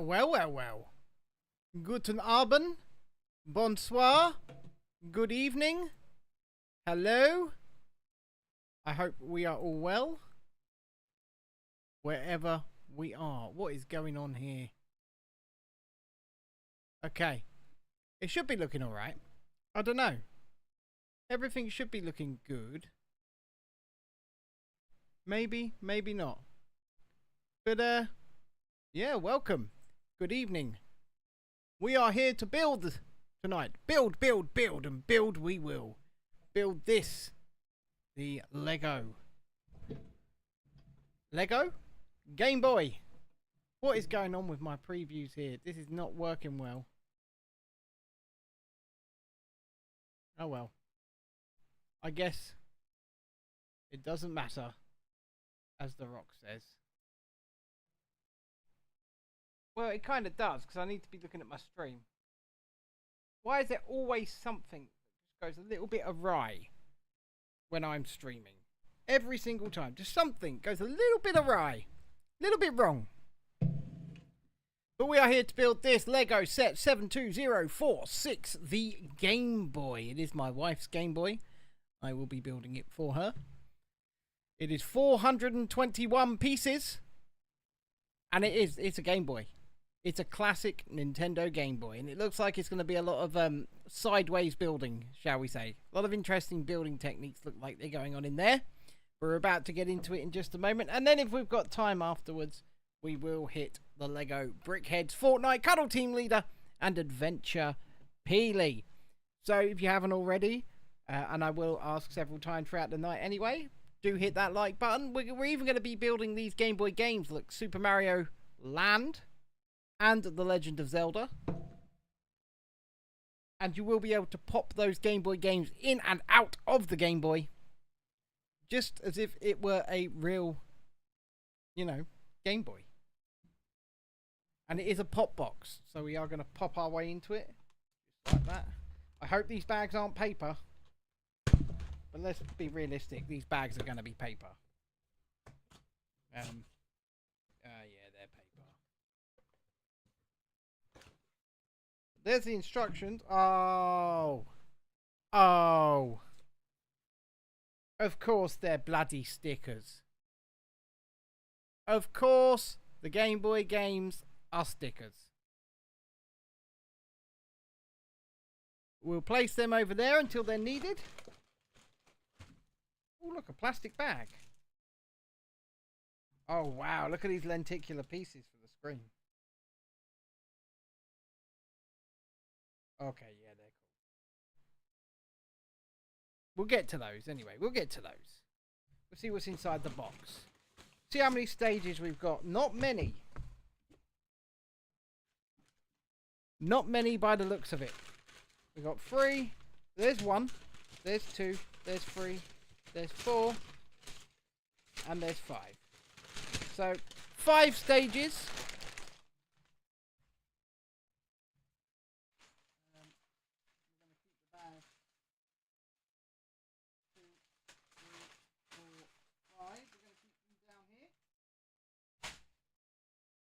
Well. Guten Abend. Bonsoir. Good evening. Hello. I hope we are all well. Wherever we are. What is going on here? Okay. It should be looking alright. I don't know. Everything should be looking good. Maybe, maybe not. But, yeah, welcome. Good evening. We are here to build tonight. Build, and build we will. Build this. The Lego. Lego? Game Boy. What is going on with my previews here? This is not working well. Oh well. I guess it doesn't matter, as The Rock says. Well, it kind of does, because I need to be looking at my stream. Why is there always something that just goes a little bit awry when I'm streaming? Every single time. Just something goes a little bit awry. A little bit wrong. But we are here to build this Lego set 72046, the Game Boy. It is my wife's Game Boy. I will be building it for her. It is 421 pieces. And it's a Game Boy. It's a classic Nintendo Game Boy. And it looks like it's going to be a lot of sideways building, shall we say. A lot of interesting building techniques look like they're going on in there. We're about to get into it in just a moment. And then if we've got time afterwards, we will hit the Lego Brickheads Fortnite Cuddle Team Leader and Adventure Peely. So if you haven't already, and I will ask several times throughout the night anyway, do hit that like button. We're even going to be building these Game Boy games like Super Mario Land and The Legend of Zelda. And you will be able to pop those Game Boy games in and out of the Game Boy, just as if it were a real, Game Boy. And it is a pop box, so we are going to pop our way into it, just like that. I hope these bags aren't paper, but let's be realistic, these bags are going to be paper. Yeah, they're paper. There's the instructions. Oh. Of course they're bloody stickers. Of course the Game Boy games are stickers. We'll place them over there until they're needed. Oh, look, a plastic bag. Oh, wow, look at these lenticular pieces for the screen. Okay, yeah, they're cool. We'll get to those anyway. We'll get to those. We'll see what's inside the box. See how many stages we've got. Not many. Not many by the looks of it. We've got 3. There's 1. There's 2. There's 3. There's 4. And there's 5. So, 5 stages. We're going to keep the bag. 2, 3, 4, 5. We're going to keep them down here,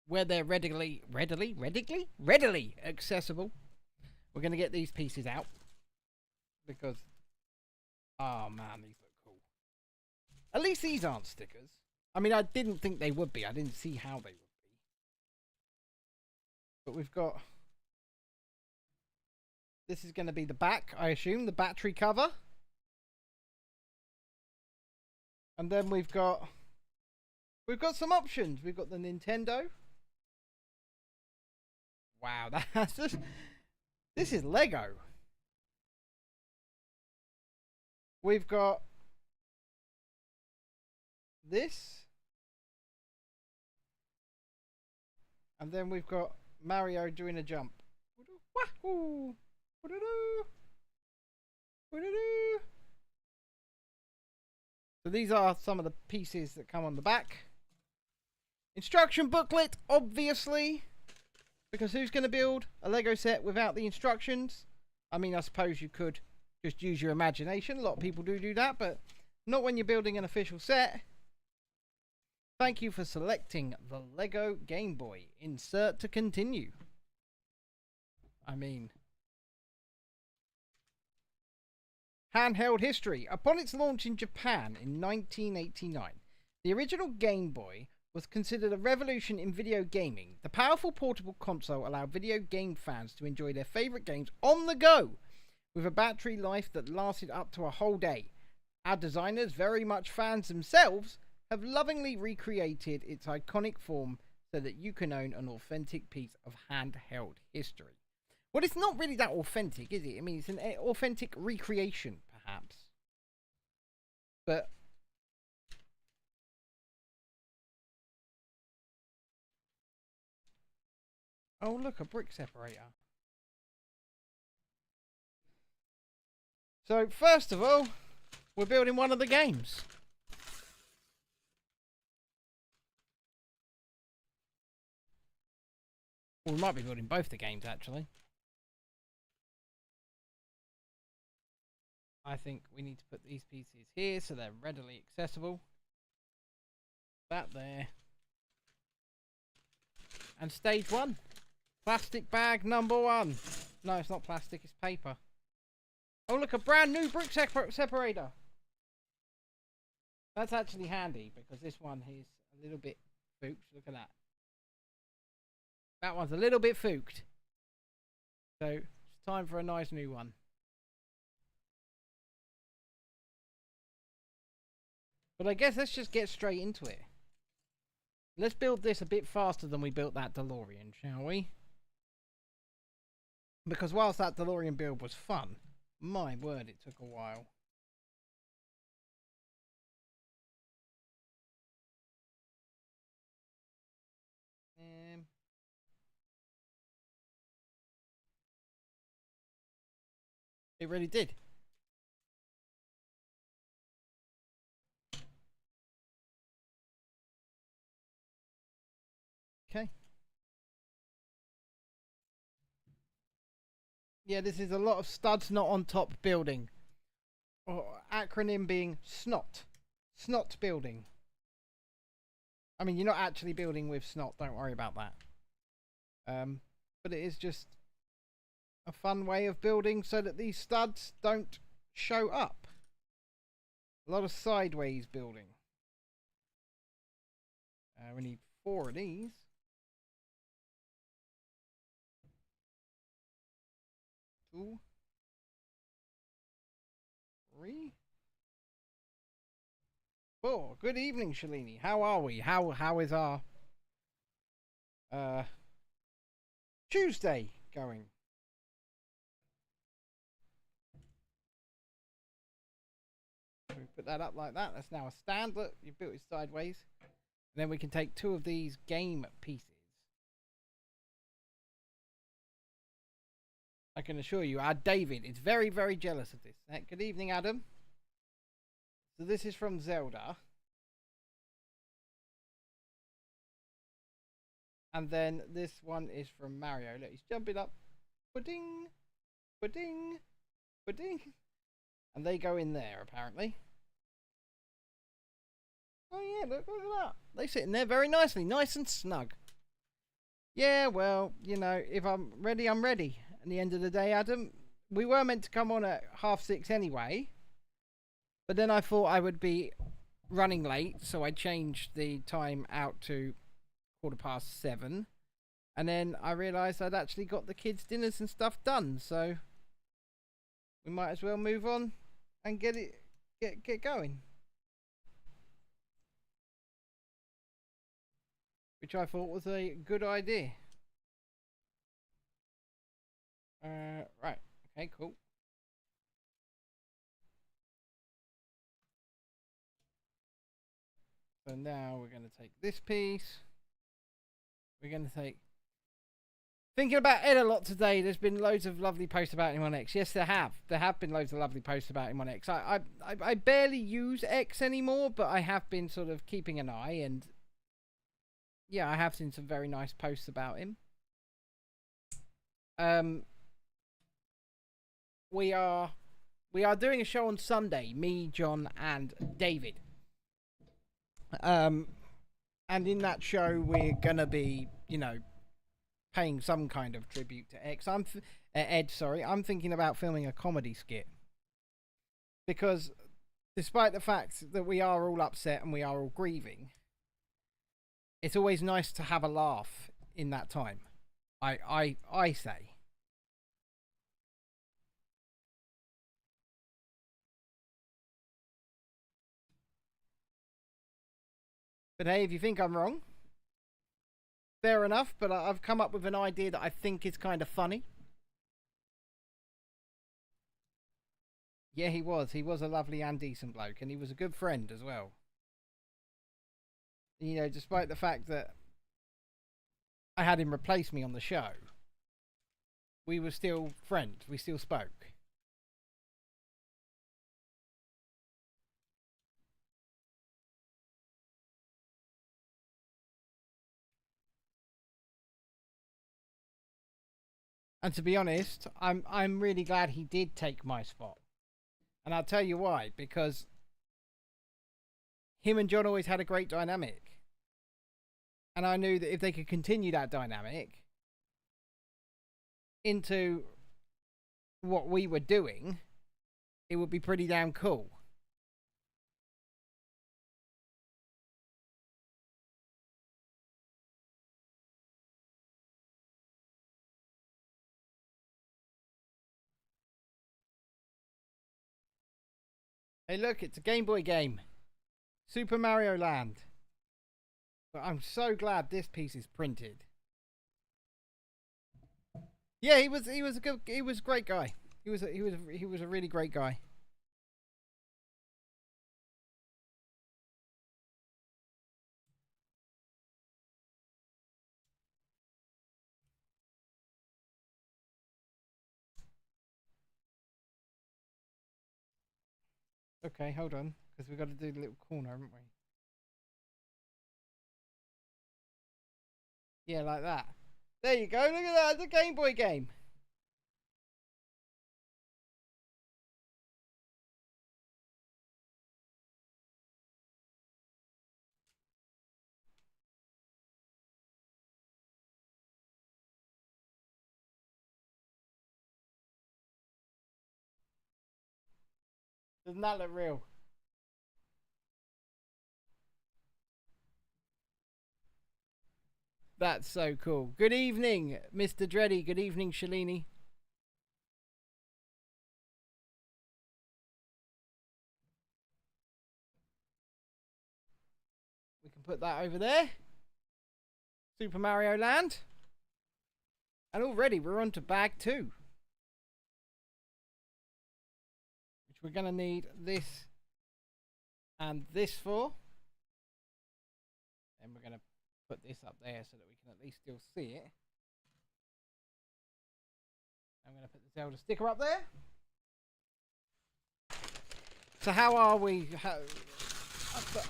where they're readily accessible. We're going to get these pieces out because, oh man, these look cool. At least these aren't stickers. I mean, I didn't think they would be. I didn't see how they would be. But we've got, this is going to be the back, I assume, the battery cover. And then we've got some options. We've got the Nintendo. Wow, that's just, this is Lego. We've got this. And then we've got Mario doing a jump. Wahoo! So these are some of the pieces that come on the back. Instruction booklet, obviously. Because who's going to build a Lego set without the instructions? I mean, I suppose you could just use your imagination. A lot of people do that, but not when you're building an official set. Thank you for selecting the Lego Game Boy. Insert to continue. I mean, handheld history. Upon its launch in Japan in 1989, the original Game Boy was considered a revolution in video gaming. The powerful portable console allowed video game fans to enjoy their favourite games on the go, with a battery life that lasted up to a whole day. Our designers, very much fans themselves, have lovingly recreated its iconic form so that you can own an authentic piece of handheld history. Well, it's not really that authentic, is it? I mean, it's an authentic recreation, perhaps. But oh, look, a brick separator. So, first of all, we're building one of the games. Well, we might be building both the games, actually. I think we need to put these pieces here so they're readily accessible. That there. And stage one. Plastic bag number one. No, it's not plastic, it's paper. Oh, look, a brand new brick separator. That's actually handy because this one is a little bit fooked. Look at that. That one's a little bit fooked. So, it's time for a nice new one. But I guess let's just get straight into it. Let's build this a bit faster than we built that DeLorean, shall we? Because whilst that DeLorean build was fun, my word, it took a while. It really did. Okay. Yeah, this is a lot of studs not on top building. Or acronym being SNOT. SNOT building. I mean, you're not actually building with SNOT, don't worry about that. But it is just a fun way of building so that these studs don't show up. A lot of sideways building. We need 4 of these. 2, 3, 4. Good evening, Shalini. How are we? How is our Tuesday going? So we put that up like that. That's now a stand. Look, you built it sideways. And then we can take 2 of these game pieces. I can assure you, our David is very, very jealous of this. Good evening, Adam. So this is from Zelda. And then this one is from Mario. Look, he's jumping up. Pudding, pudding, pudding. And they go in there, apparently. Oh yeah, look at that. They sit in there very nicely, nice and snug. Yeah, well, you know, if I'm ready, I'm ready. At the end of the day, Adam, we were meant to come on at 6:30 anyway. But then I thought I would be running late, so I changed the time out to 7:15. And then I realised I'd actually got the kids' dinners and stuff done, so we might as well move on and get going. Which I thought was a good idea. Right. Okay, cool. So now we're going to take this piece. We're going to take... Thinking about Ed a lot today. There's been loads of lovely posts about him on X. Yes, there have. There have been loads of lovely posts about him on X. I barely use X anymore, but I have been sort of keeping an eye, and yeah, I have seen some very nice posts about him. We are doing a show on Sunday, me, John, and David. And in that show, we're gonna be, paying some kind of tribute to Ed. Sorry, I'm thinking about filming a comedy skit because, despite the fact that we are all upset and we are all grieving, it's always nice to have a laugh in that time. I say. But hey, if you think I'm wrong, fair enough. But I've come up with an idea that I think is kind of funny. Yeah, he was. He was a lovely and decent bloke, and he was a good friend as well. Despite the fact that I had him replace me on the show, we were still friends. We still spoke. And to be honest, I'm really glad he did take my spot. And I'll tell you why, because him and John always had a great dynamic. And I knew that if they could continue that dynamic into what we were doing, it would be pretty damn cool. Hey, look, it's a Game Boy game. Super Mario Land. But I'm so glad this piece is printed. Yeah, he was a great guy. He was a really great guy. Okay, hold on, because we've got to do the little corner, haven't we? Yeah, like that. There you go. Look at that. The Game Boy game. Doesn't that look real? That's so cool. Good evening, Mr. Dreddy. Good evening, Shalini. We can put that over there. Super Mario Land. And already we're on to bag 2. Which we're going to need this and this for. And we're going to put this up there so that we can at least still see it. I'm going to put the Zelda sticker up there. So how are we?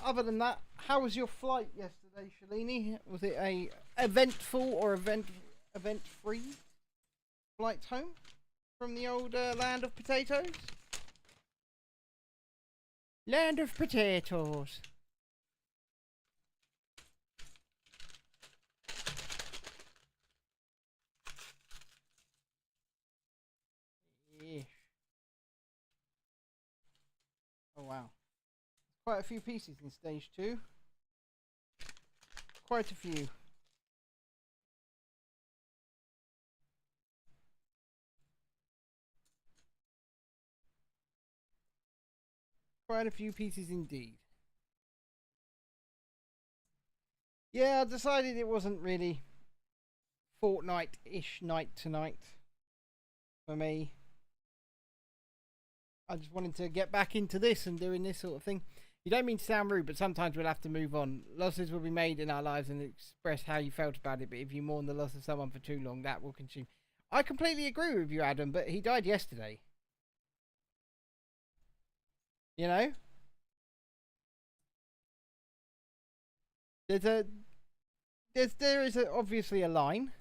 Other than that, how was your flight yesterday, Shalini? Was it a eventful or event-free flight home from the old land of potatoes? Land of potatoes. Yeah. Oh wow. Quite a few pieces in stage 2. Quite a few. Quite a few pieces indeed. Yeah, I decided it wasn't really Fortnite-ish night tonight for me. I just wanted to get back into this and doing this sort of thing. You don't mean to sound rude, but sometimes we'll have to move on. Losses will be made in our lives and express how you felt about it, but if you mourn the loss of someone for too long, that will consume. I completely agree with you, Adam, but he died yesterday. You know? There is obviously a line.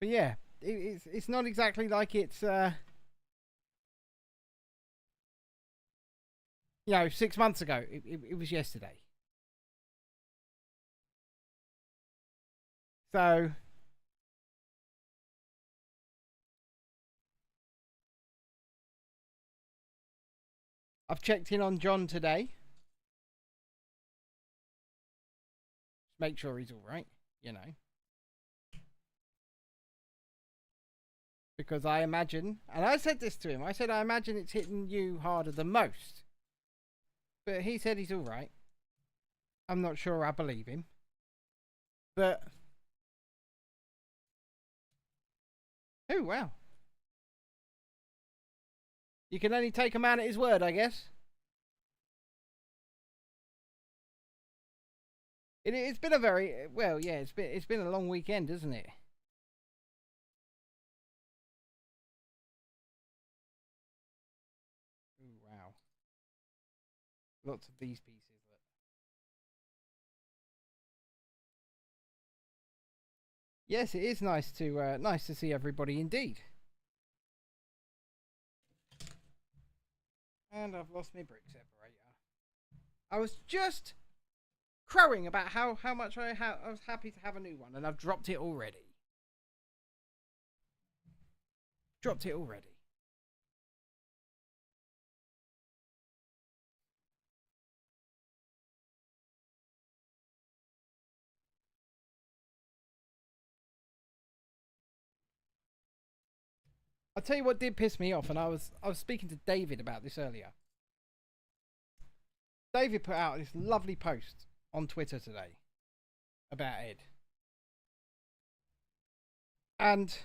But yeah, it's not exactly like it's 6 months ago. It was yesterday. So I've checked in on John today. Make sure he's all right, Because I imagine, and I said this to him, I said, I imagine it's hitting you harder than most. But he said he's all right. I'm not sure I believe him. But, oh, wow. You can only take a man at his word, I guess. It's been a very, well, yeah, it's been a long weekend, isn't it? Ooh, wow. Lots of these pieces. Yes, it is nice to see everybody indeed. And I've lost my brick separator. I was just crowing about how much I was happy to have a new one, and I've dropped it already. Dropped it already. I'll tell you what did piss me off, and I was speaking to David about this earlier. David put out this lovely post on Twitter today about Ed. And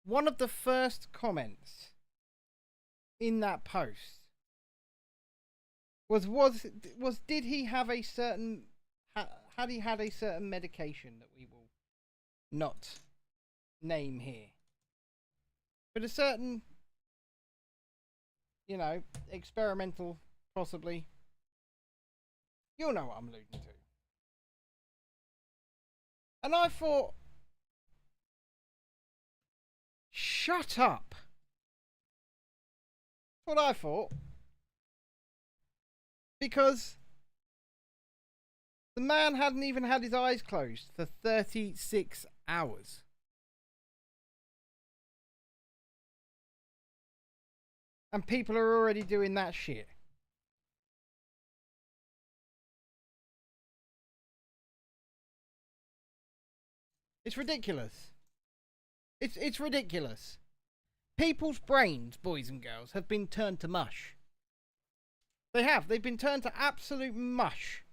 one of the first comments in that post was did he have a certain had he had a certain medication that we will not name here, but a certain experimental, possibly, you'll know what I'm alluding to. And I thought, shut up. That's what I thought. Because the man hadn't even had his eyes closed for 36 hours. And people are already doing that shit. It's ridiculous. It's ridiculous. People's brains, boys and girls, have been turned to mush. They have. They've been turned to absolute mush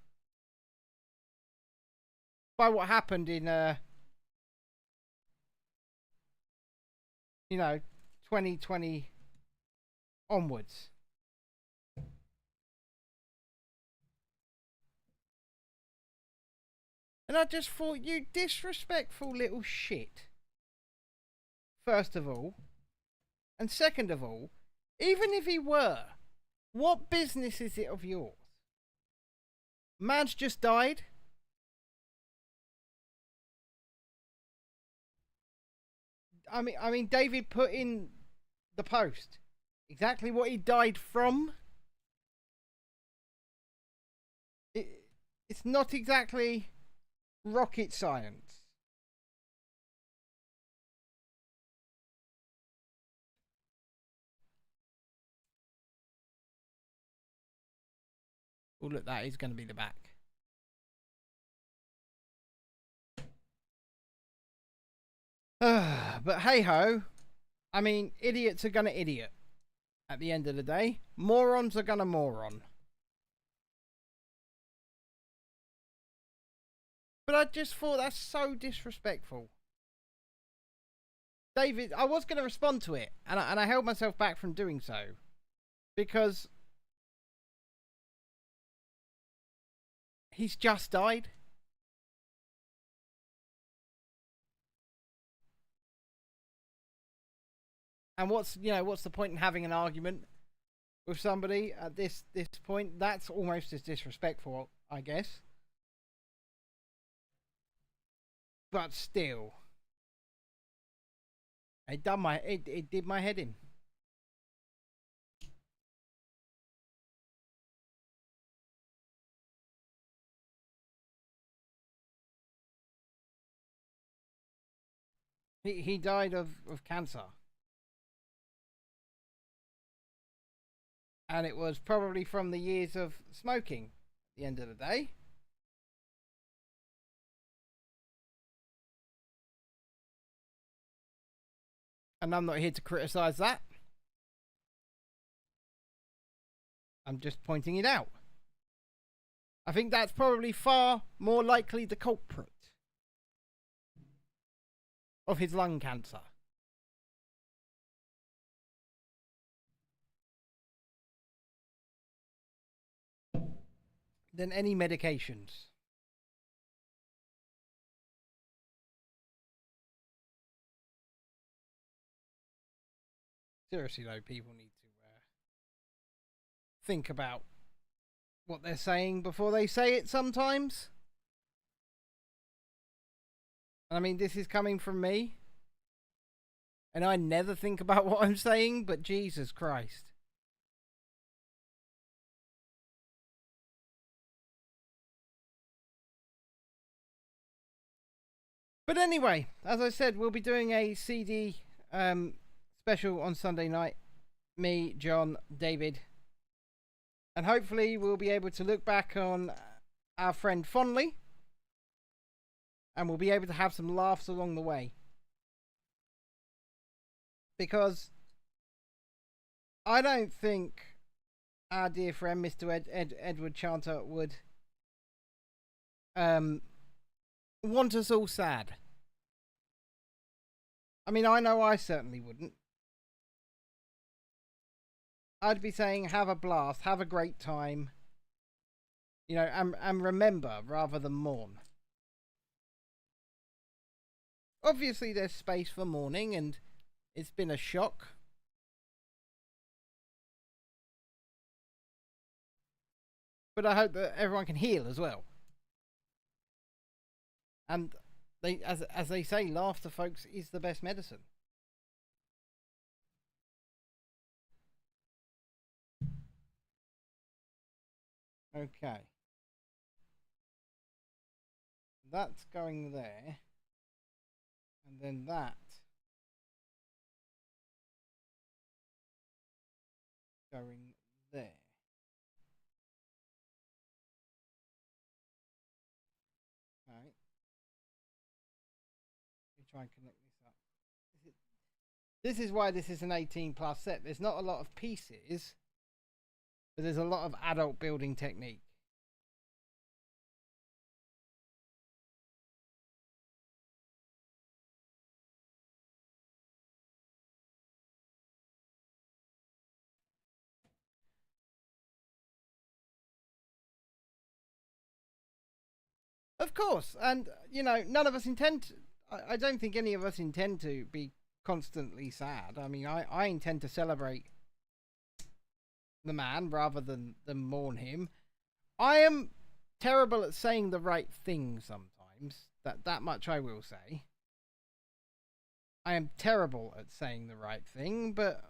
by what happened in 2020 onwards. And I just thought, you disrespectful little shit. First of all. And second of all, even if he were, what business is it of yours? Man's just died. I mean, David put in the post exactly what he died from. It's not exactly rocket science. Oh, look, that is going to be the back. But hey ho. I mean, idiots are going to idiot at the end of the day. Morons are going to moron. But I just thought that's so disrespectful. David, I was going to respond to it, and I held myself back from doing so. Because he's just died. And what's the point in having an argument with somebody at this point? That's almost as disrespectful, I guess. But still. It did my head in. He died of cancer. And it was probably from the years of smoking at the end of the day. And I'm not here to criticise that. I'm just pointing it out. I think that's probably far more likely the culprit of his lung cancer. Than any medications. Seriously though, people need to think about what they're saying before they say it sometimes. I mean, this is coming from me. And I never think about what I'm saying, but Jesus Christ. But anyway, as I said, we'll be doing a CD special on Sunday night. Me, John, David. And hopefully we'll be able to look back on our friend fondly. And we'll be able to have some laughs along the way. Because I don't think our dear friend Mr. Edward Chanter would want us all sad. I mean, I know I certainly wouldn't. I'd be saying have a blast, have a great time, you know, and remember rather than mourn. Obviously there's space for mourning, and it's been a shock. But I hope that everyone can heal as well. And they, as they say, laughter, folks, is the best medicine. Okay. That's going there. And then that going there. Alright. Let me try and connect this up. This is why this is an 18 plus set. There's not a lot of pieces, but there's a lot of adult building technique. Of course, and you know, none of us intend to, I don't think any of us intend to be constantly sad. I mean, I intend to celebrate the man rather than mourn him. I am terrible at saying the right thing sometimes. That much I will say. I am terrible at saying the right thing, but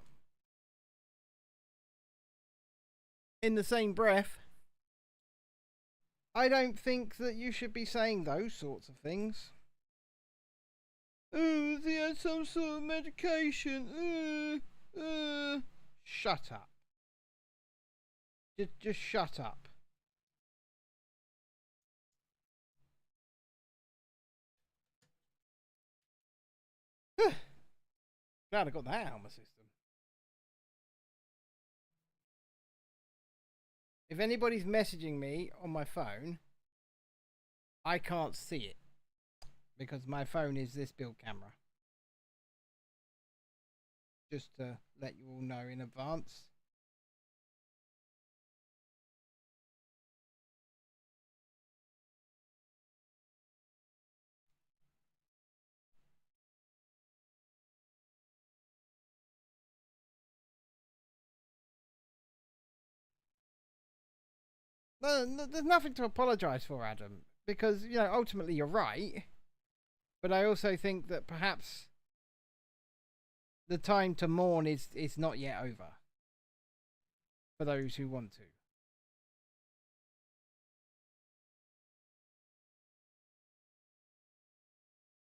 in the same breath, I don't think that you should be saying those sorts of things. Oh, they had some sort of medication. Shut up. Just shut up. Glad I got that out of my system. If anybody's messaging me on my phone, I can't see it because my phone is this build camera. Just to let you all know in advance. No, there's nothing to apologise for, Adam, because, you know, ultimately you're right. But I also think that perhaps the time to mourn is not yet over for those who want to.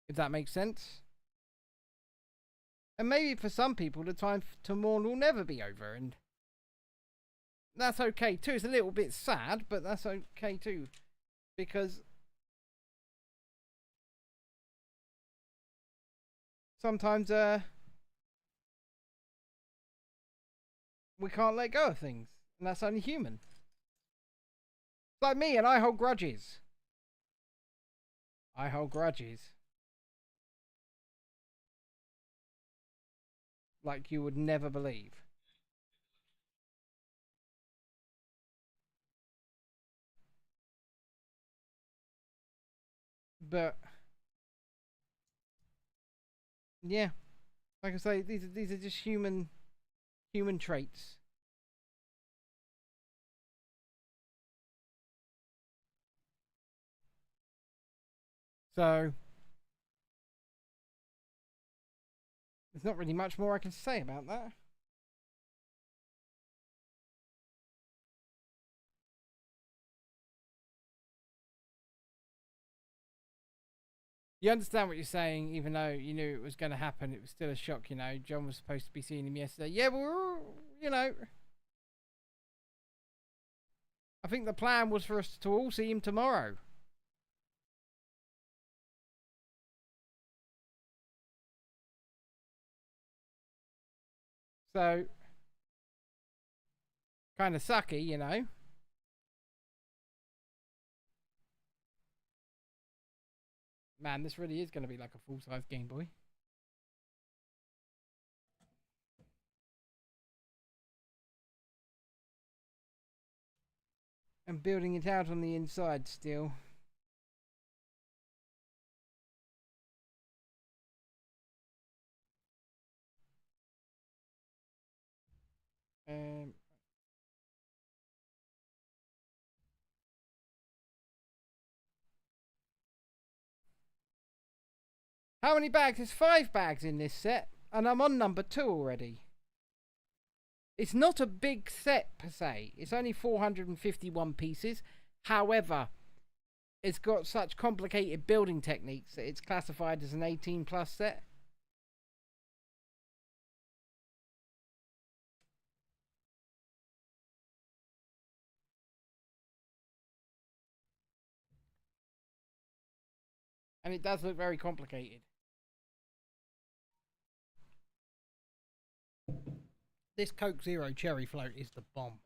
If that makes sense. And maybe for some people, the time to mourn will never be over, and that's okay too. It's a little bit sad, but that's okay too, because sometimes we can't let go of things, and that's only human. It's like me, and I hold grudges. I hold grudges. Like you would never believe. But yeah, like I say, these are just human traits. So there's not really much more I can say about that. You understand what you're saying, even though you knew it was going to happen. It was still a shock, you know. John was supposed to be seeing him yesterday. Yeah, but you know, I think the plan was for us to all see him tomorrow. So, kind of sucky, you know. Man, this really is going to be like a full-size Game Boy. And building it out on the inside still. Um, how many bags? There's 5 bags in this set, and I'm on number 2 already. It's not a big set per se. It's only 451 pieces. However, it's got such complicated building techniques that it's classified as an 18 plus set. And it does look very complicated. This Coke Zero cherry float is the bomb.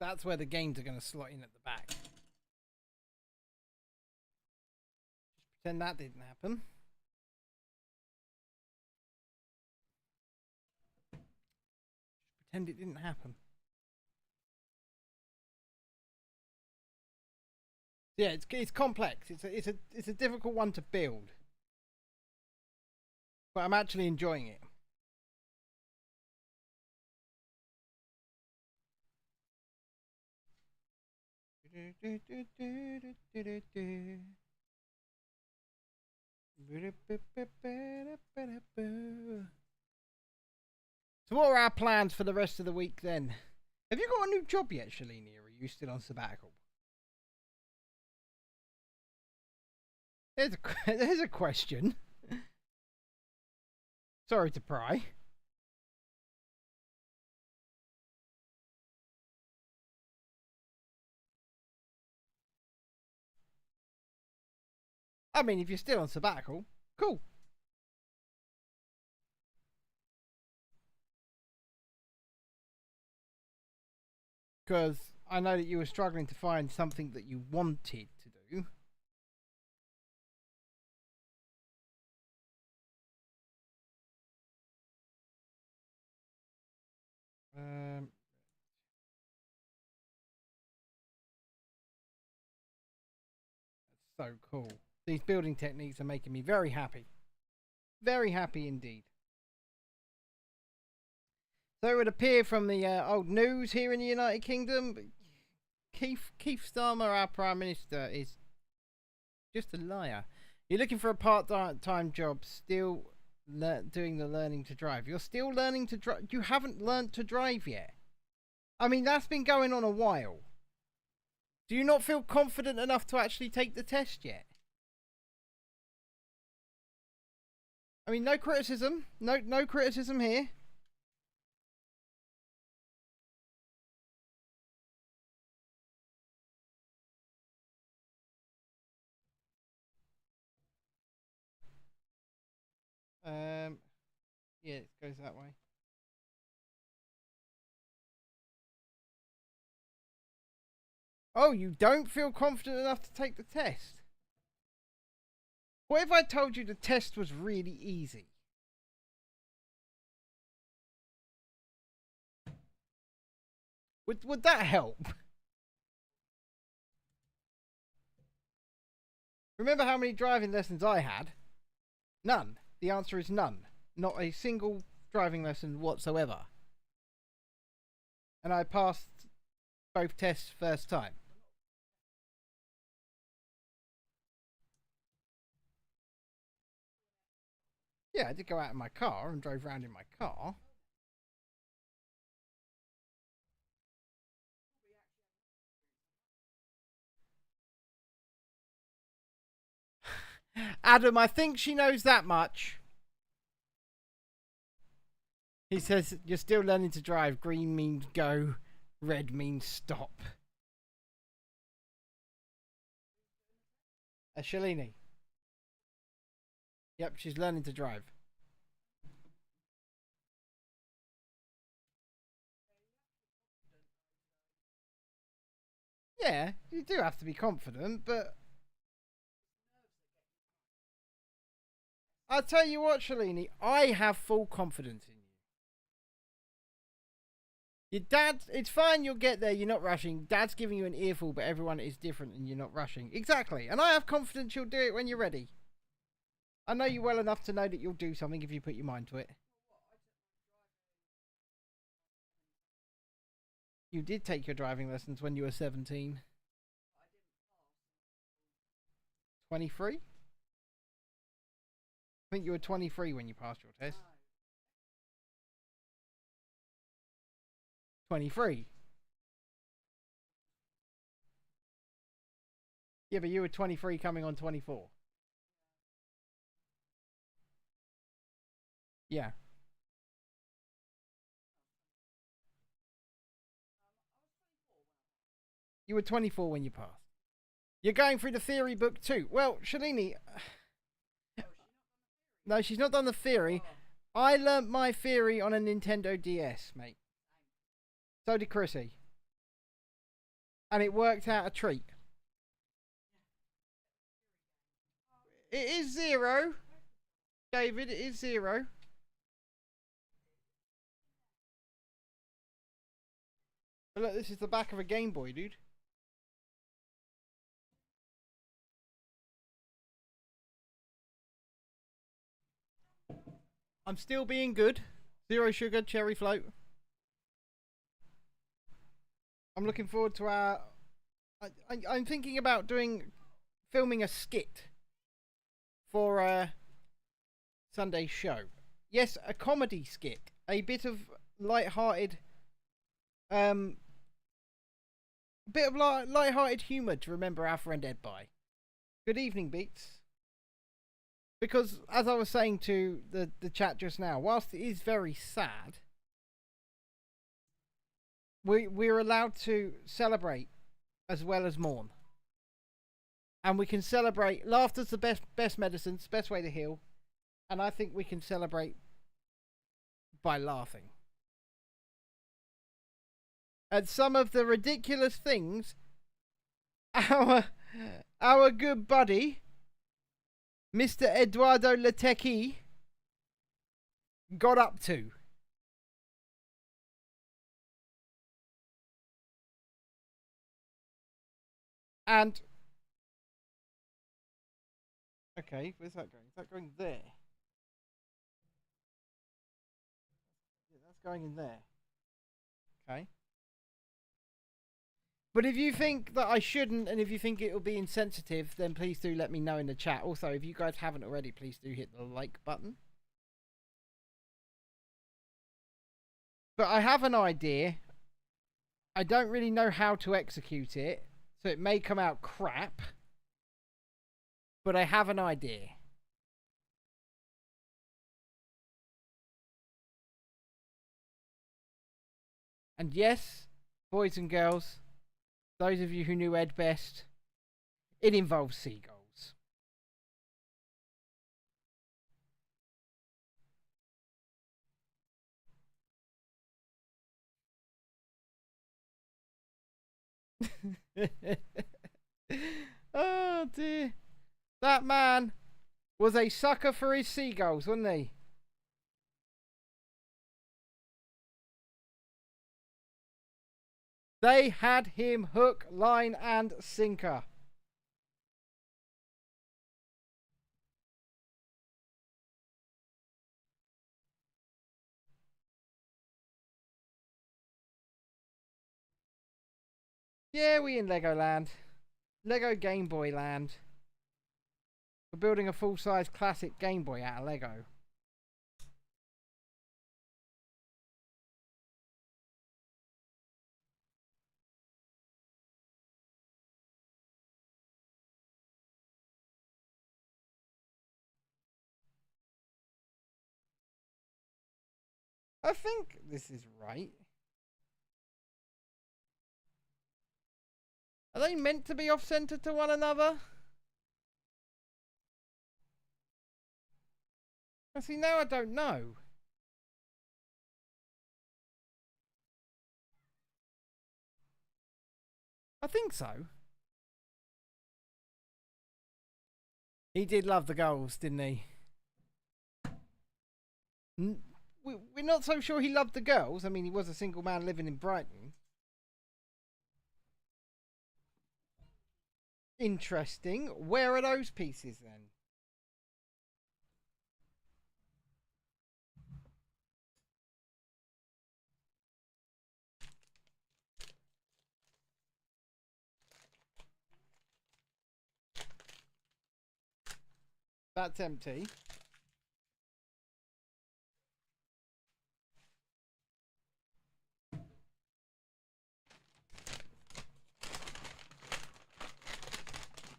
That's where the games are going to slot in at the back. Just pretend that didn't happen. Just pretend it didn't happen. Yeah, it's complex. It's a difficult one to build, but I'm actually enjoying it. So what are our plans for the rest of the week then? Have you got a new job yet, Shalini, or are you still on sabbatical? There's a question. Sorry to pry. I mean, if you're still on sabbatical, cool. Because I know that you were struggling to find something that you wanted to do. Um, that's so cool. These building techniques are making me very happy. Very happy indeed. So it would appear from the old news here in the United Kingdom, Keith Starmer, our Prime Minister, is just a liar. You're looking for a part-time job, still doing the learning to drive. You're still learning to drive. You haven't learnt to drive yet. I mean, that's been going on a while. Do you not feel confident enough to actually take the test yet? I mean, no criticism. No criticism here. Yeah, it goes that way. Oh, you don't feel confident enough to take the test? What if I told you the test was really easy? Would that help? Remember how many driving lessons I had? None. The answer is none. Not a single driving lesson whatsoever. And I passed both tests first time. Yeah, I did go out in my car and drove around in my car. Adam, I think she knows that much. He says, you're still learning to drive. Green means go, red means stop. Shalini. Yep, she's learning to drive. Yeah, you do have to be confident, but I'll tell you what, Shalini, I have full confidence in you. Your dad, it's fine, you'll get there, you're not rushing. Dad's giving you an earful, but everyone is different and you're not rushing. Exactly, and I have confidence you'll do it when you're ready. I know you well enough to know that you'll do something if you put your mind to it. You did take your driving lessons when you were 17. 23? I think you were 23 when you passed your test. 23. Yeah, but you were 23 coming on 24. Yeah. You were 24 when you passed. You're going through the theory book too. Well, Shalini... No, she's not done the theory. I learnt my theory on a Nintendo DS, mate. So did Chrissy. And it worked out a treat. It is 0. David, it is 0. But look, this is the back of a Game Boy, dude. I'm still being good. 0 sugar, cherry float. I'm looking forward to our... I'm thinking about filming a skit for Sunday's show. Yes, a comedy skit. A bit of light-hearted... bit of light-hearted humour to remember our friend Ed by. Good evening, Beats. Because, as I was saying to the chat just now, whilst it is very sad, we're allowed to celebrate as well as mourn. And we can celebrate. Laughter's the best medicine, it's the best way to heal. And I think we can celebrate by laughing. At some of the ridiculous things our good buddy Mr. Eduardo Latecchi got up to. And Okay, where's that going? Is that going there? Yeah, that's going in there. Okay. But if you think that I shouldn't, and if you think it will be insensitive, then please do let me know in the chat. Also, if you guys haven't already, please do hit the like button. But I have an idea. I don't really know how to execute it, so it may come out crap. But I have an idea. And yes, boys and girls, those of you who knew Ed best, it involves seagulls. Oh dear. That man was a sucker for his seagulls, wasn't he? They had him hook, line, and sinker. Yeah, we in Legoland. Lego Game Boy land. We're building a full-size classic Game Boy out of Lego. I think this is right. Are they meant to be off-centered to one another? See, now I don't know. I think so. He did love the goals, didn't he? We're not so sure he loved the girls. I mean, he was a single man living in Brighton. Interesting. Where are those pieces then? That's empty.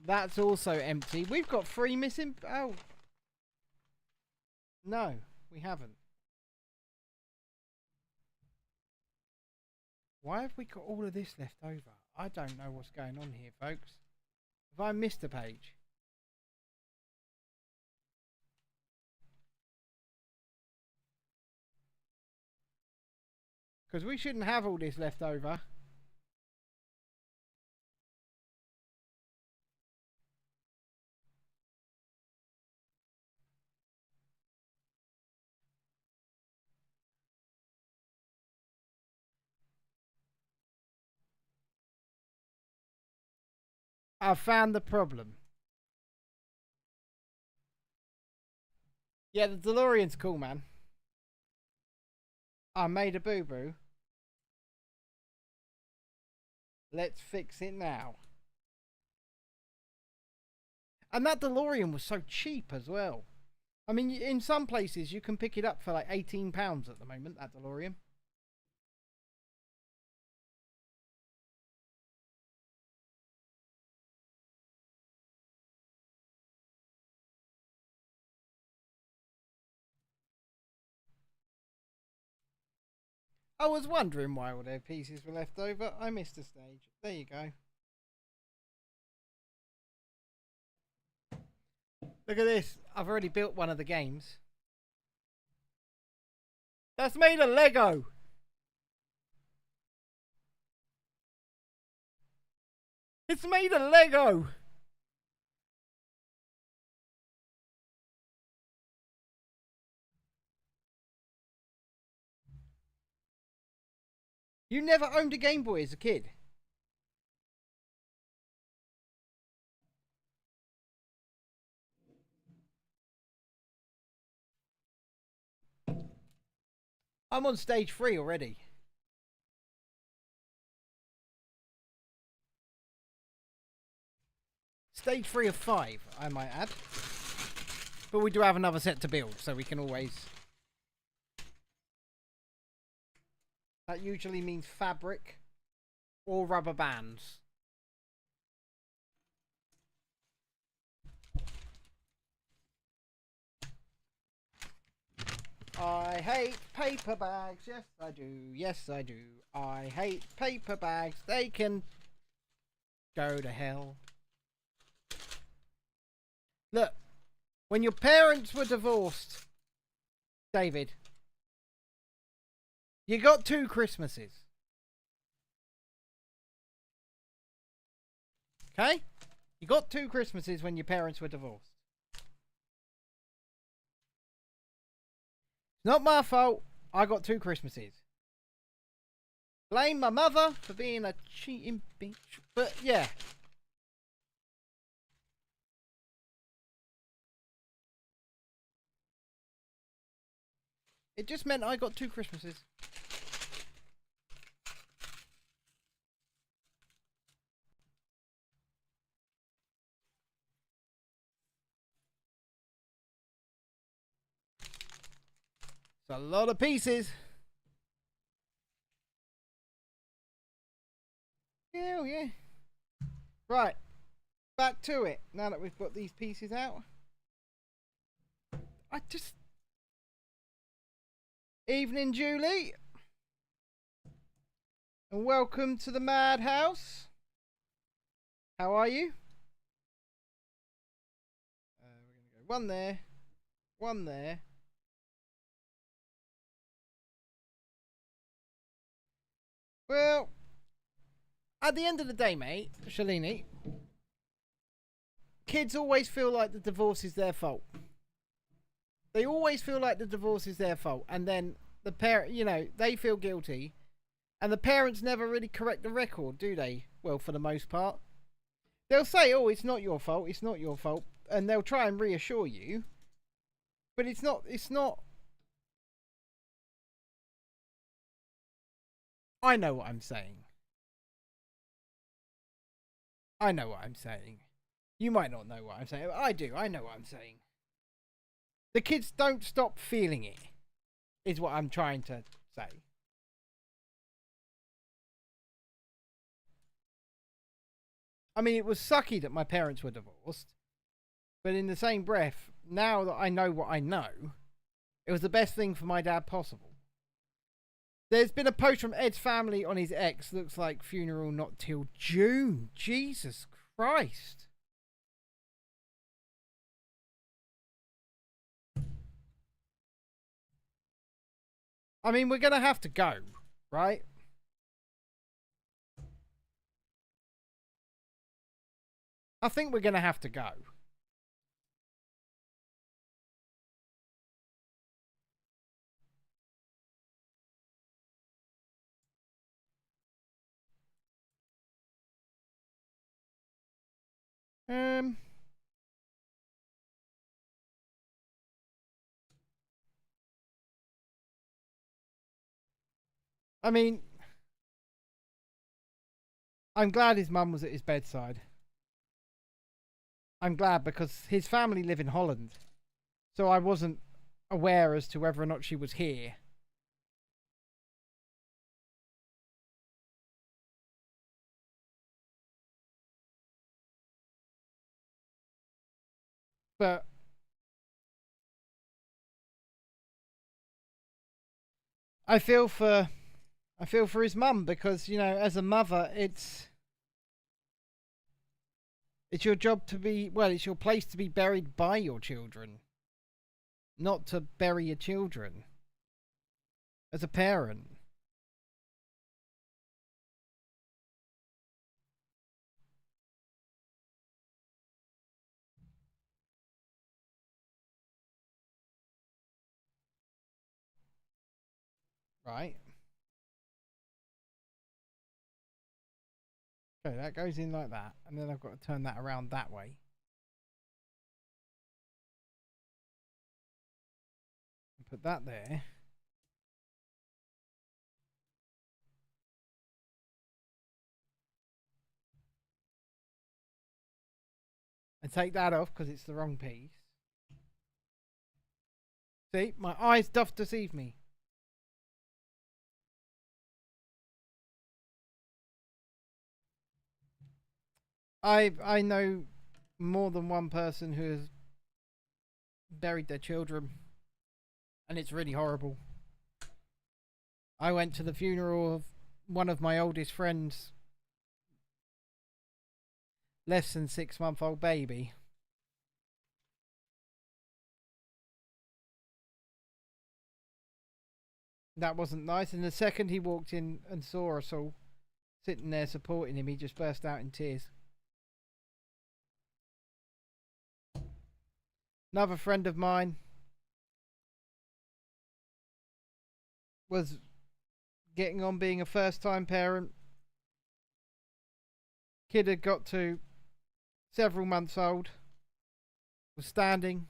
That's also empty. We've got 3 missing. Oh. No, we haven't. Why have we got all of this left over? I don't know what's going on here, folks. Have I missed a page? Because we shouldn't have all this left over. I've found the problem. Yeah, the DeLorean's cool, man. I made a boo-boo. Let's fix it now. And that DeLorean was so cheap as well. I mean, in some places you can pick it up for like £18 at the moment, that DeLorean. I was wondering why all their pieces were left over. I missed a stage. There you go. Look at this. I've already built one of the games. That's made of Lego. It's made of Lego. You never owned a Game Boy as a kid? I'm on stage 3 already. Stage 3 of 5, I might add. But we do have another set to build, so we can always... That usually means fabric or rubber bands. I hate paper bags. Yes, I do. Yes, I do. I hate paper bags. They can go to hell. Look, when your parents were divorced, David, you got 2 Christmases. Okay? You got 2 Christmases when your parents were divorced. Not my fault. I got 2 Christmases. Blame my mother for being a cheating bitch. But yeah. It just meant I got 2 Christmases. It's a lot of pieces. Hell yeah. Right. Back to it. Now that we've got these pieces out. Evening, Julie. And welcome to the madhouse. How are you? We're going to go 1 there. 1 there. Well, at the end of the day, mate, Shalini, kids always feel like the divorce is their fault. They always feel like the divorce is their fault. And then the parent, you know, they feel guilty. And the parents never really correct the record, do they? Well, for the most part. They'll say, oh, it's not your fault, it's not your fault. And they'll try and reassure you. But it's not. I know what I'm saying. I know what I'm saying. You might not know what I'm saying, but I do. I know what I'm saying. The kids don't stop feeling it, is what I'm trying to say. I mean, it was sucky that my parents were divorced, but in the same breath, now that I know what I know, it was the best thing for my dad possible. There's been a post from Ed's family on his ex. Looks like funeral not till June. Jesus Christ. I mean, we're going to have to go, right? I think we're going to have to go. I mean, I'm glad his mum was at his bedside. I'm glad because his family live in Holland. So I wasn't aware as to whether or not she was here. But I feel for his mum because, you know, as a mother, it's your job to be, well, it's your place to be buried by your children, not to bury your children. As a parent. Right. Okay, that goes in like that, and then I've got to turn that around that way. Put that there. and take that off because it's the wrong piece. See, my eyes doth deceive me. I know more than one person who has buried their children, and it's really horrible. I went to the funeral of one of my oldest friends' less than 6-month-old baby. That wasn't nice, and the second he walked in and saw us all sitting there supporting him, he just burst out in tears. Another friend of mine was getting on being a first-time parent. Kid had got to several months old, was standing,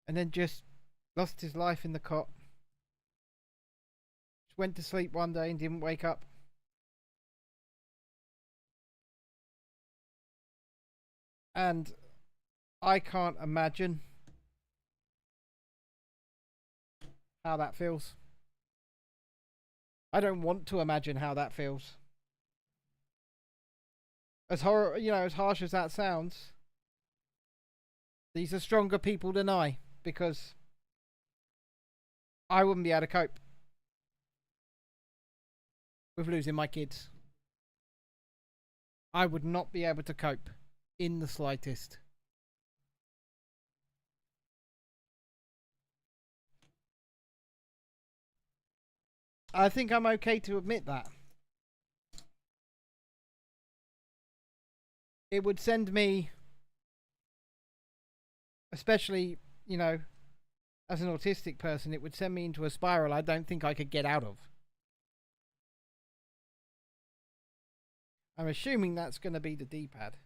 and then just lost his life in the cot. Just went to sleep one day and didn't wake up. And I can't imagine how that feels. I don't want to imagine how that feels. As as harsh as that sounds, these are stronger people than I, because I wouldn't be able to cope with losing my kids. I would not be able to cope in the slightest. I think I'm okay to admit that. It would send me, especially, as an autistic person, it would send me into a spiral I don't think I could get out of. I'm assuming that's going to be the D-pad.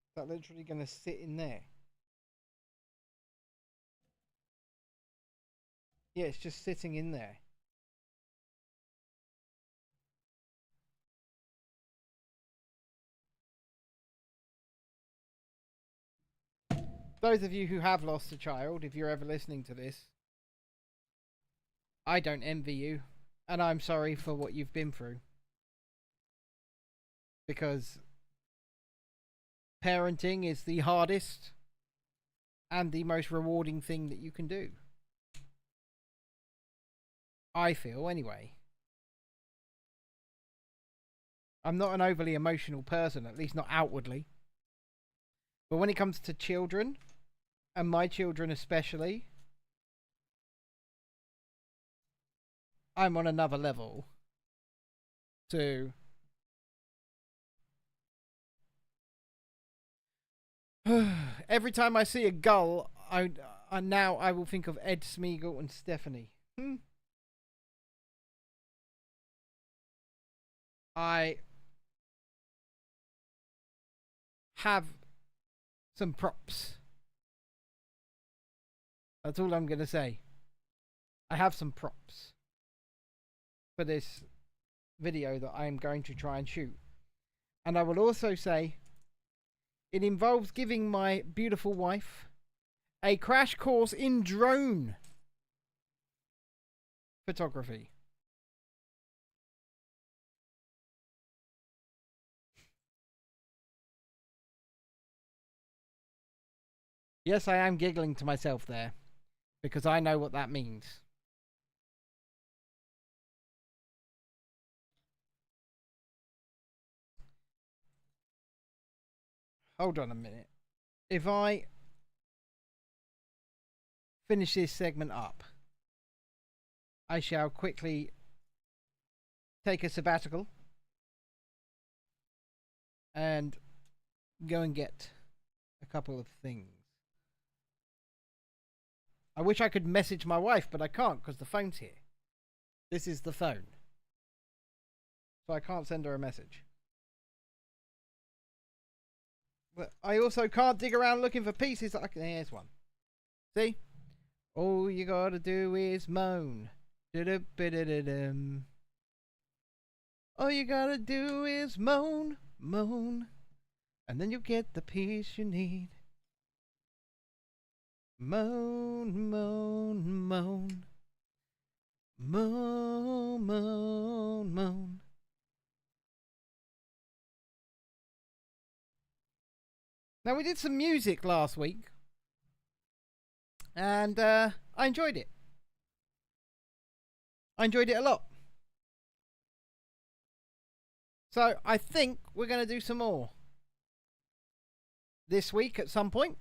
Is that literally going to sit in there? Yeah, it's just sitting in there. Those of you who have lost a child, if you're ever listening to this, I don't envy you, and I'm sorry for what you've been through. Because parenting is the hardest and the most rewarding thing that you can do. I feel, anyway. I'm not an overly emotional person, at least not outwardly. But when it comes to children, and my children especially, I'm on another level. To every time I see a gull, I will think of Ed Smeagol and Stephanie. I have some props. That's all I'm going to say. I have some props for this video that I am going to try and shoot. And I will also say it involves giving my beautiful wife a crash course in drone photography. Yes, I am giggling to myself there, because I know what that means. Hold on a minute. If I finish this segment up, I shall quickly take a sabbatical and go and get a couple of things. I wish I could message my wife, but I can't because the phone's here. This is the phone. So I can't send her a message. But I also can't dig around looking for pieces that I can. Here's one. See? All you gotta do is moan. Da-da-ba-da-da-dum. All you gotta do is moan, moan, and then you'll get the peace you need. Moan, moan, moan. Moan, moan, moan. Now, we did some music last week, and I enjoyed it. I enjoyed it a lot. So, I think we're going to do some more this week at some point.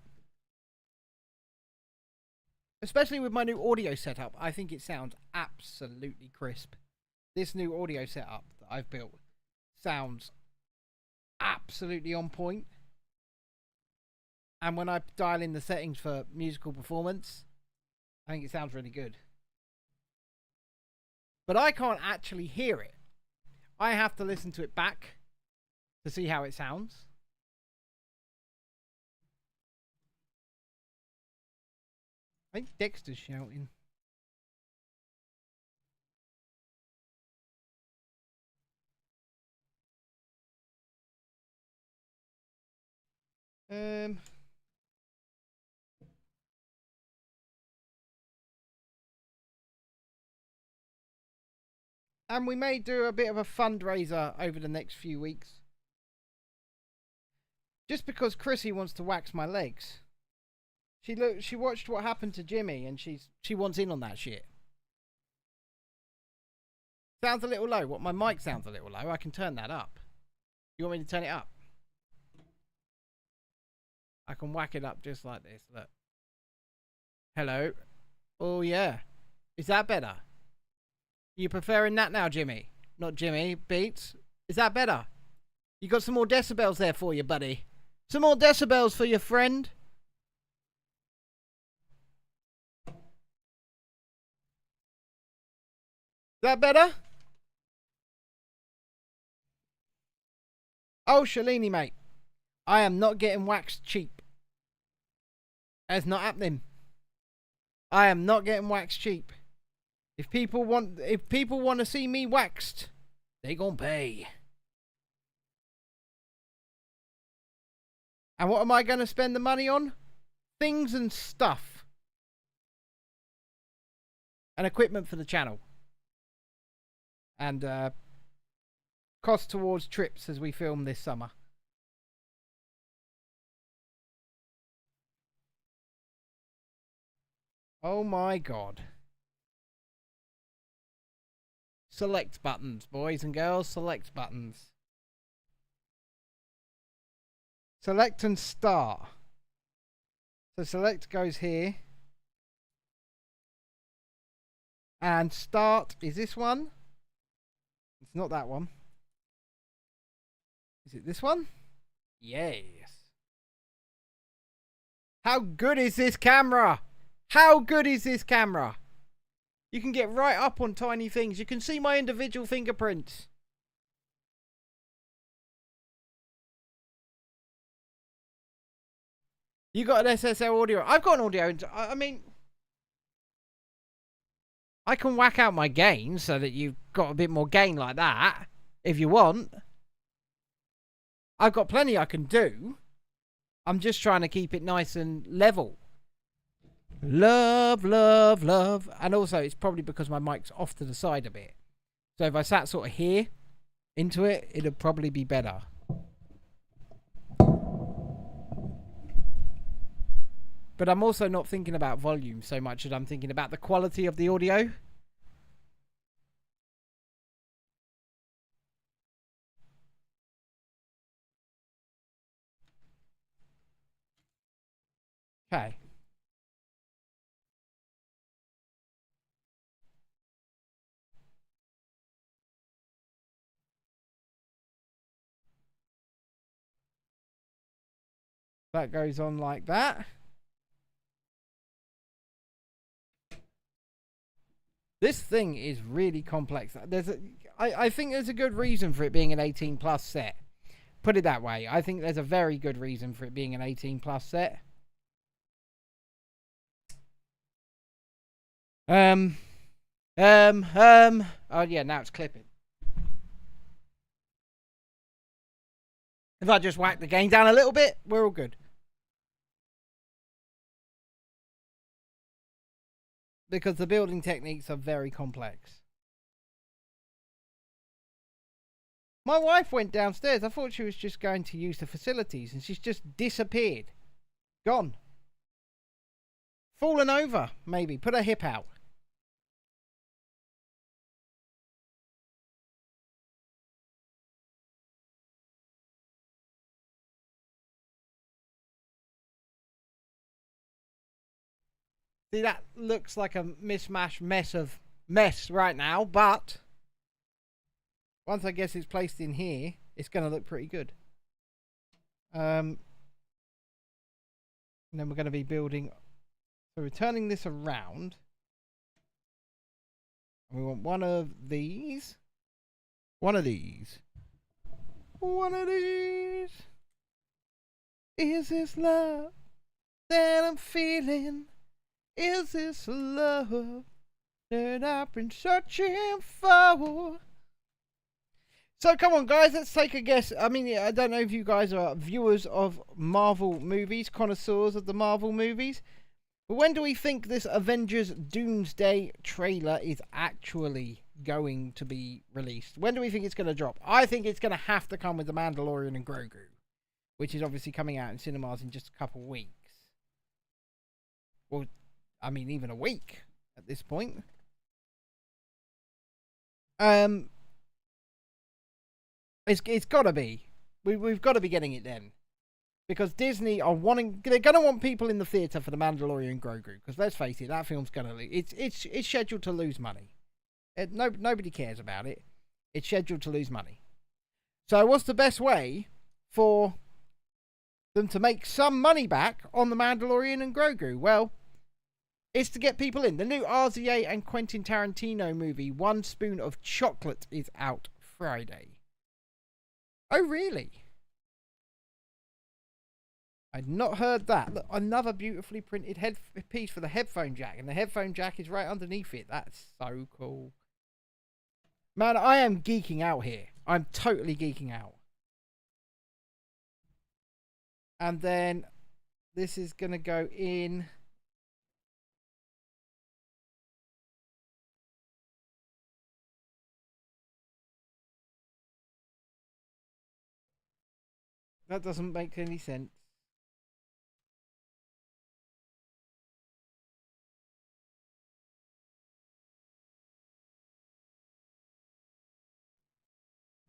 Especially with my new audio setup. I think it sounds absolutely crisp. This new audio setup that I've built sounds absolutely on point. And when I dial in the settings for musical performance, I think it sounds really good. But I can't actually hear it. I have to listen to it back to see how it sounds. I think Dexter's shouting. And we may do a bit of a fundraiser over the next few weeks. Just because Chrissy wants to wax my legs. She watched what happened to Jimmy and she wants in on that shit. Sounds a little low. What, my mic sounds a little low. I can turn that up. You want me to turn it up? I can whack it up just like this. Look. Hello. Oh yeah. Is that better? You preferring that now, Jimmy? Not Jimmy. Beats. Is that better? You got some more decibels there for you, buddy. Some more decibels for your friend. Is that better? Oh, Shalini, mate. I am not getting waxed cheap. That's not happening. I am not getting waxed cheap. If people want to see me waxed, they gon' pay. And what am I going to spend the money on? Things and stuff. And equipment for the channel. And cost towards trips as we film this summer. Oh my god. Select buttons, boys and girls. Select buttons. Select and start. So select goes here. And start is this one. It's not that one. Is it this one? Yes. How good is this camera? How good is this camera? You can get right up on tiny things. You can see my individual fingerprints. You got an SSL audio. I've got an audio. I mean, I can whack out my gain so that you've got a bit more gain like that, if you want. I've got plenty I can do. I'm just trying to keep it nice and level. Love, love, love. And also, it's probably because my mic's off to the side a bit. So if I sat sort of here into it, it'd probably be better. But I'm also not thinking about volume so much as I'm thinking about the quality of the audio. Okay. That goes on like that. This thing is really complex. I think there's a good reason for it being an 18 plus set. Put it that way. I think there's a very good reason for it being an 18 plus set. Oh yeah, now it's clipping. If I just whack the gain down a little bit, we're all good. Because the building techniques are very complex. My wife went downstairs. I thought she was just going to use the facilities, and she's just disappeared. Gone. Fallen over, maybe. Put her hip out. See, that looks like a mishmash mess right now, but once I guess it's placed in here, it's going to look pretty good. And then we're going to be building, so we're turning this around. And we want one of these. One of these. One of these. Is this love that I'm feeling? Is this love that I've been searching for? So come on, guys, let's take a guess. I mean, I don't know if you guys are viewers of Marvel movies, connoisseurs of the Marvel movies. But when do we think this Avengers Doomsday trailer is actually going to be released? When do we think it's going to drop? I think it's going to have to come with The Mandalorian and Grogu, which is obviously coming out in cinemas in just a couple of weeks. Well, I mean, even a week at this point. It's got to be. We've got to be getting it then. Because Disney are wanting... They're going to want people in the theatre for The Mandalorian and Grogu. Because let's face it, that film's going to... It's scheduled to lose money. Nobody cares about it. It's scheduled to lose money. So what's the best way for them to make some money back on The Mandalorian and Grogu? Well, it's to get people in. The new RZA and Quentin Tarantino movie, One Spoon of Chocolate, is out Friday. Oh, really? I'd not heard that. Look, another beautifully printed headpiece for the headphone jack. And the headphone jack is right underneath it. That's so cool. Man, I am geeking out here. I'm totally geeking out. And then this is going to go in... That doesn't make any sense.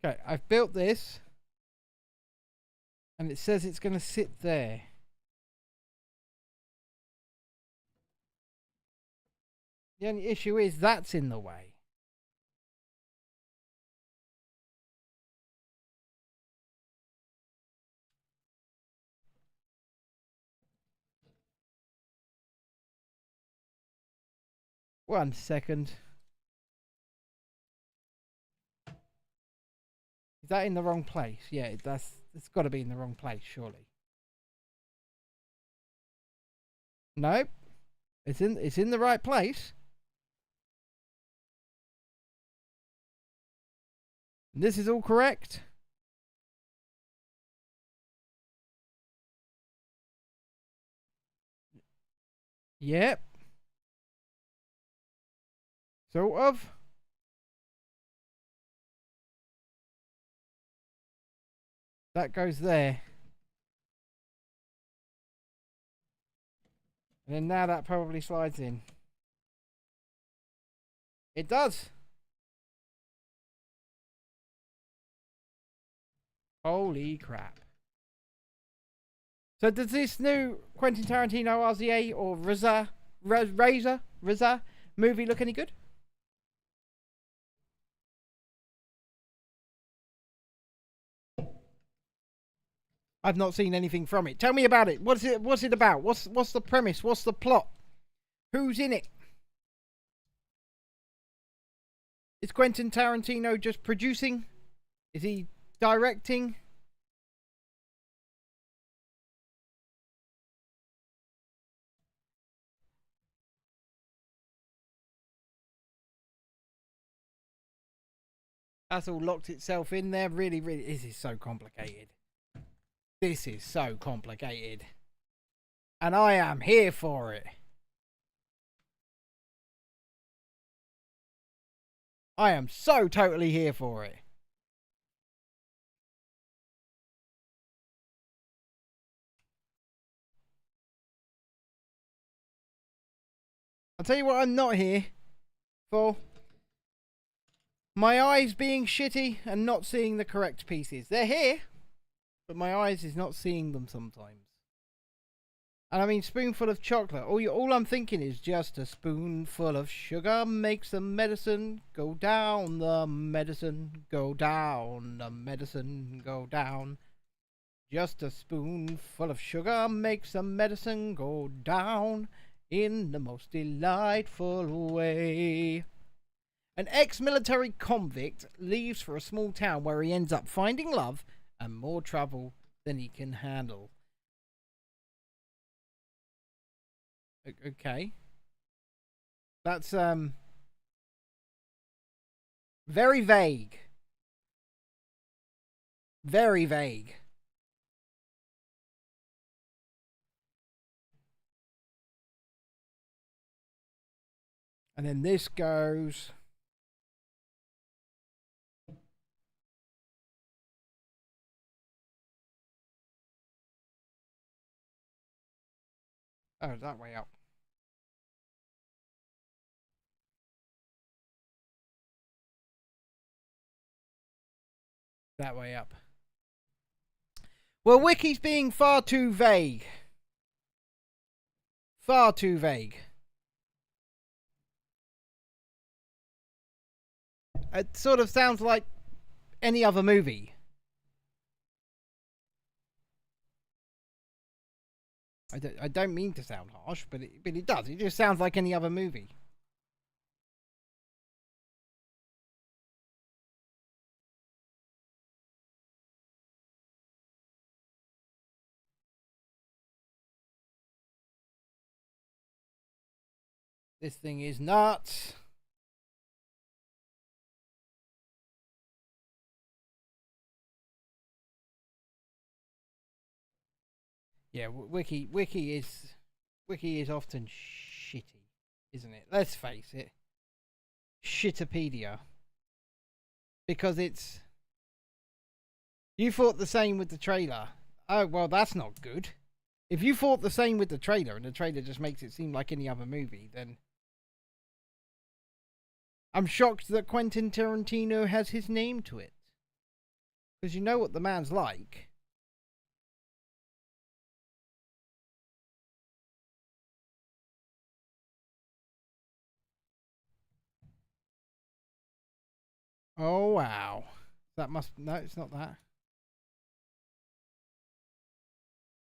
Okay, I've built this. And it says it's going to sit there. The only issue is that's in the way. One second. Is that in the wrong place? Yeah, it's got to be in the wrong place, surely. Nope. It's in the right place. This is all correct. Yep. Sort of. That goes there. And then now that probably slides in. It does. Holy crap. So does this new Quentin Tarantino RZA or RZA movie look any good? I've not seen anything from it. Tell me about it. What's it about? What's the premise? What's the plot? Who's in it? Is Quentin Tarantino just producing? Is he directing? That's all locked itself in there. Really, really, this is so complicated. This is so complicated. And I am here for it. I am so totally here for it. I'll tell you what I'm not here for. My eyes being shitty and not seeing the correct pieces. They're here, but my eyes is not seeing them sometimes. And I mean, spoonful of chocolate. All I'm thinking is just a spoonful of sugar makes the medicine go down. The medicine go down. The medicine go down. Just a spoonful of sugar makes the medicine go down in the most delightful way. An ex-military convict leaves for a small town where he ends up finding love and more trouble than he can handle. Okay. That's very vague. Very vague. And then this goes. Oh, that way up. That way up. Well, Wiki's being far too vague. Far too vague. It sort of sounds like any other movie. I don't mean to sound harsh, but it does. It just sounds like any other movie. This thing is nuts. Yeah, Wiki is often shitty, isn't it? Let's face it. Shitopedia. Because it's... You thought the same with the trailer. Oh, well, that's not good. If you thought the same with the trailer, and the trailer just makes it seem like any other movie, then... I'm shocked that Quentin Tarantino has his name to it. Because you know what the man's like. Oh, wow. That must... No, it's not that.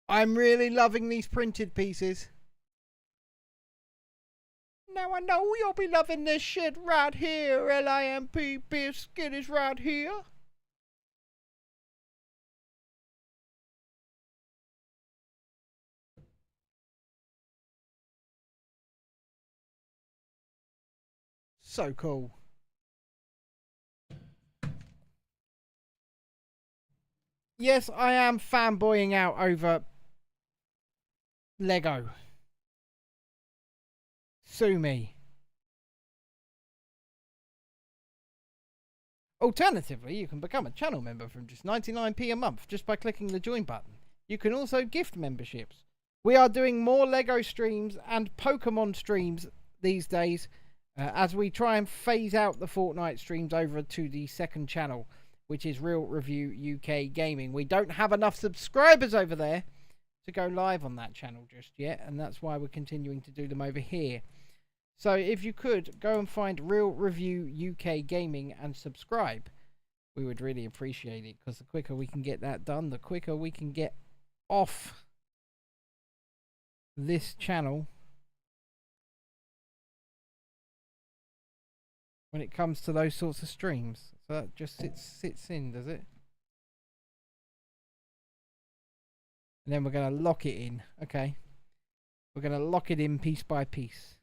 I'm really loving these printed pieces. Now I know you'll be loving this shit right here. L-I-M-P biscuit is right here. So cool. Yes, I am fanboying out over Lego. Sue me. Alternatively, you can become a channel member from just 99p a month just by clicking the join button. You can also gift memberships. We are doing more Lego streams and Pokemon streams these days as we try and phase out the Fortnite streams over to the second channel, which is Real Review UK Gaming. We don't have enough subscribers over there to go live on that channel just yet, and that's why we're continuing to do them over here. So if you could, go and find Real Review UK Gaming and subscribe. We would really appreciate it, because the quicker we can get that done, the quicker we can get off this channel when it comes to those sorts of streams. So that just sits in, does it? And then we're going to lock it in. Okay. We're going to lock it in piece by piece.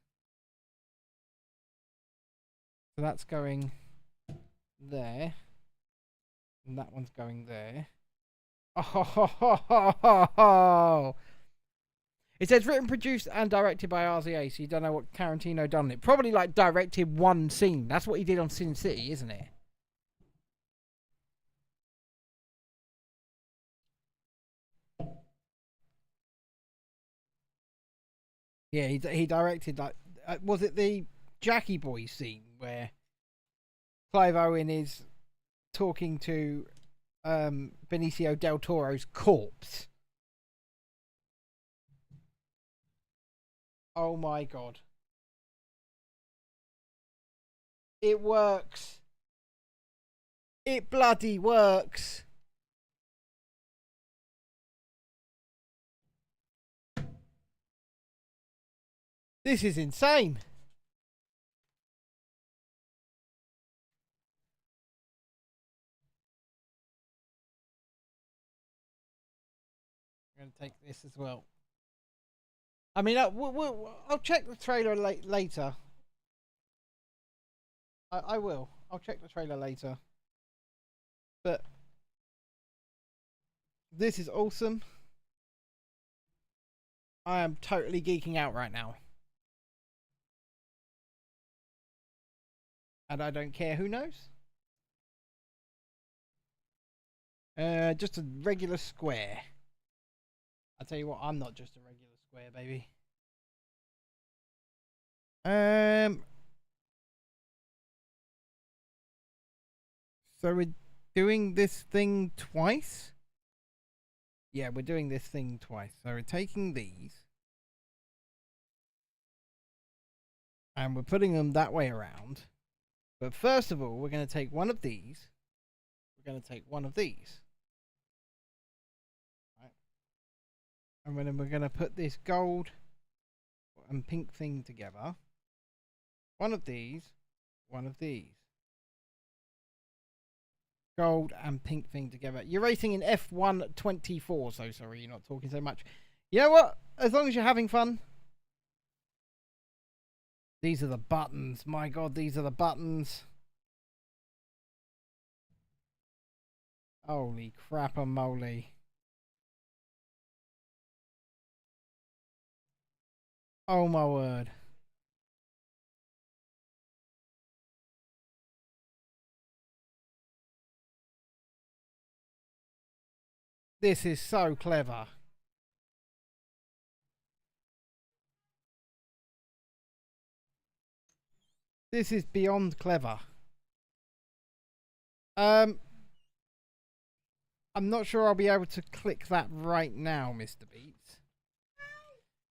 So that's going there. And that one's going there. Oh, it says written, produced, and directed by RZA, so you don't know what Tarantino done it. Probably like directed one scene. That's what he did on Sin City, isn't it? Yeah, he directed like was it the Jackie Boy scene where Clive Owen is talking to Benicio del Toro's corpse? Oh my god. It works. It bloody works. This is insane. I'm going to take this as well. I mean, I'll check the trailer later. I will. I'll check the trailer later. But this is awesome. I am totally geeking out right now. And I don't care who knows. Just a regular square. I'll tell you what, I'm not just a regular square, baby. So we're doing this thing twice? Yeah, we're doing this thing twice. So we're taking these. And we're putting them that way around. But first of all, we're going to take one of these. We're going to take one of these. Right. And then we're going to put this gold and pink thing together. One of these. One of these. Gold and pink thing together. You're racing in F124, so sorry you're not talking so much. You know what? As long as you're having fun. These are the buttons. My god, these are the buttons. Holy crap-a-moly. Oh my word. This is so clever. This is beyond clever. I'm not sure I'll be able to click that right now, Mr. Beats.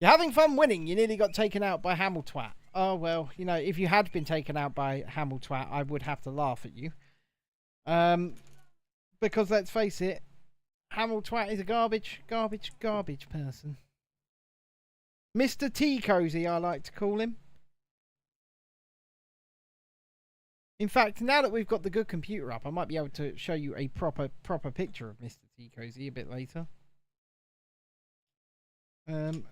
You're having fun winning. You nearly got taken out by Hamiltwat. Oh, well, you know, if you had been taken out by Hamiltwat, I would have to laugh at you. Because let's face it, Hamiltwat is a garbage person. Mr. T Cozy, I like to call him. In fact, now that we've got the good computer up, I might be able to show you a proper picture of Mr. T Cozy a bit later. Come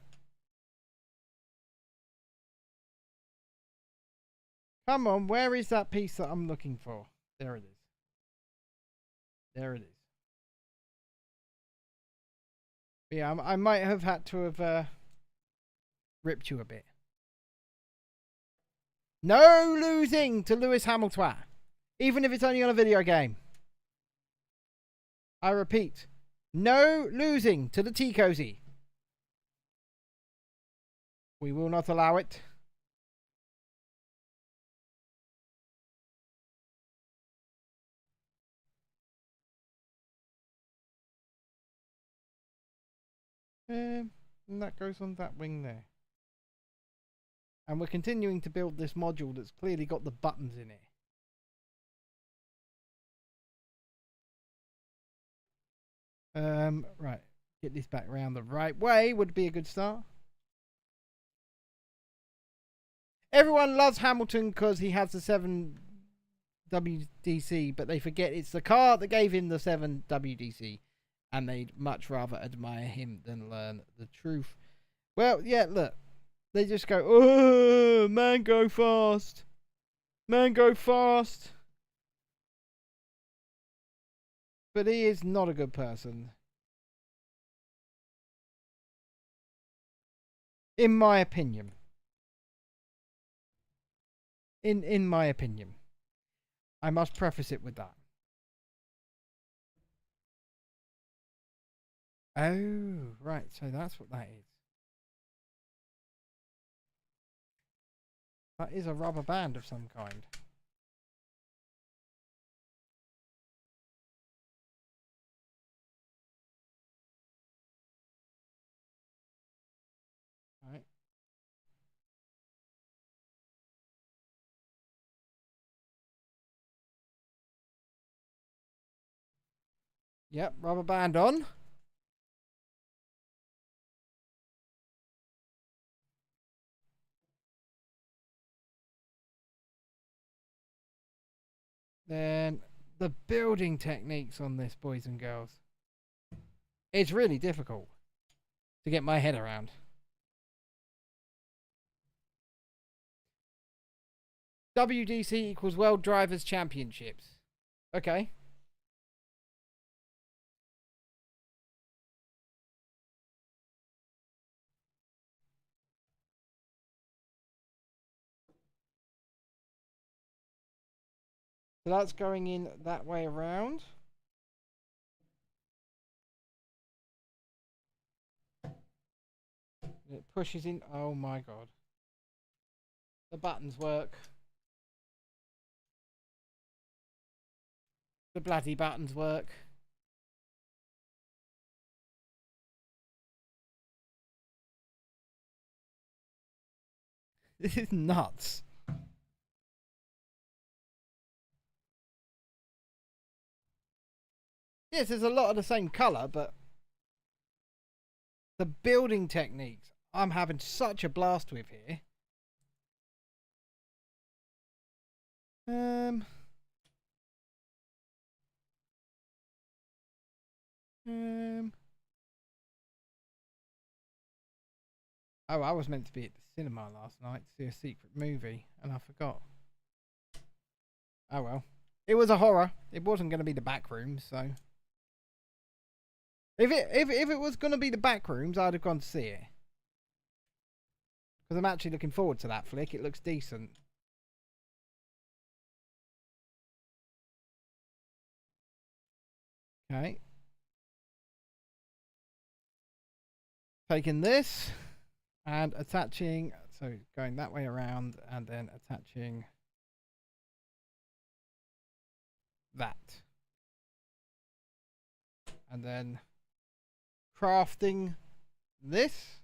on, where is that piece that I'm looking for? There it is. There it is. Yeah, I might have had to have ripped you a bit. No losing to Lewis Hamilton, even if it's only on a video game. I repeat, no losing to the T Cozy. We will not allow it. And that goes on that wing there. And we're continuing to build this module that's clearly got the buttons in it. Right. Get this back around the right way would be a good start. Everyone loves Hamilton because he has the 7 WDC, but they forget it's the car that gave him the 7 WDC. And they'd much rather admire him than learn the truth. Well, yeah, look. They just go, oh, man, go fast. Man, go fast. But he is not a good person. In my opinion. In my opinion. I must preface it with that. Oh, right. So that's what that is. That is a rubber band of some kind. Right. Yep, rubber band on. Then the building techniques on this, boys and girls. It's really difficult to get my head around. WDC equals World Drivers Championships. Okay. So that's going in that way around. It pushes in. Oh my god. The buttons work. The bloody buttons work. This is nuts. Yes, there's a lot of the same colour, but the building techniques I'm having such a blast with here. Um, oh, I was meant to be at the cinema last night to see a secret movie, and I forgot. Oh well. It was a horror. It wasn't going to be the back rooms, so if it was going to be the back rooms, I'd have gone to see it. Because I'm actually looking forward to that flick. It looks decent. Okay. Taking this and attaching, so going that way around and then attaching that. And then crafting this.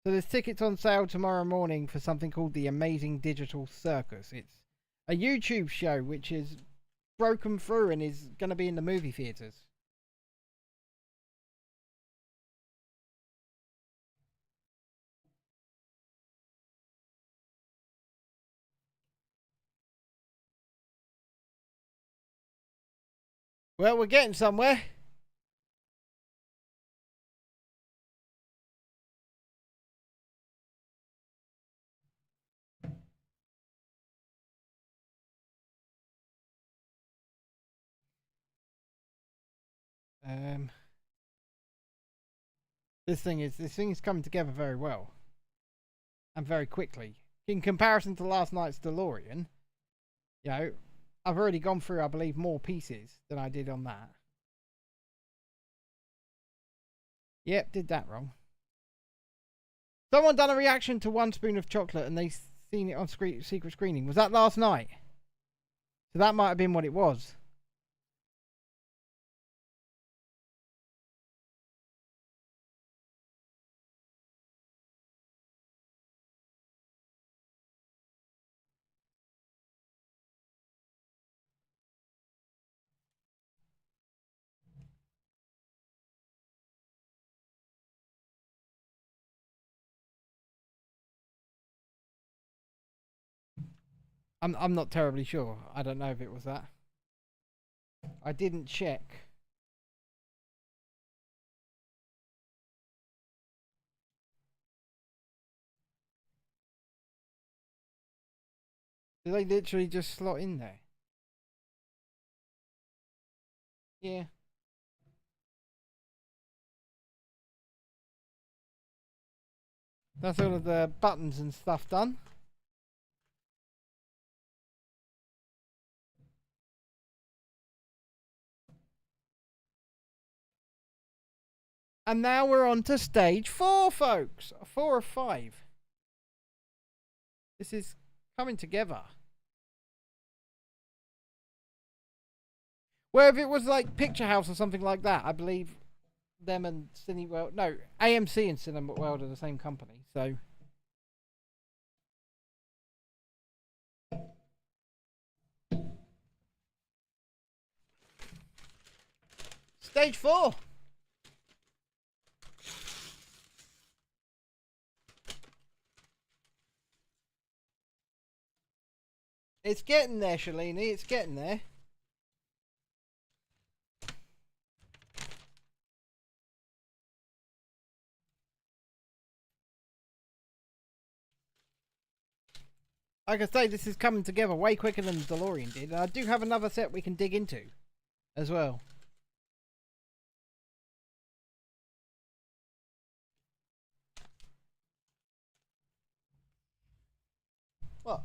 So there's tickets on sale tomorrow morning for something called the Amazing Digital Circus. It's a YouTube show which is broken through and is going to be in the movie theatres. Well, we're getting somewhere. This thing is coming together very well and very quickly in comparison to last night's DeLorean. You know, I've already gone through, I believe, more pieces than I did on that. Yep, did that wrong. Someone done a reaction to One Spoon of Chocolate and they seen it on secret screening. Was that last night? So that might have been what it was. I'm not terribly sure. I don't know if it was that. I didn't check. Did they literally just slot in there? Yeah. That's all of the buttons and stuff done. And now we're on to stage 4, folks. 4 or 5. This is coming together. Well, if it was like Picture House or something like that, I believe them and Cineworld. No, AMC and Cineworld are the same company, so. Stage 4. It's getting there, Shalini. It's getting there. Like I say, this is coming together way quicker than the DeLorean did. And I do have another set we can dig into as well. What?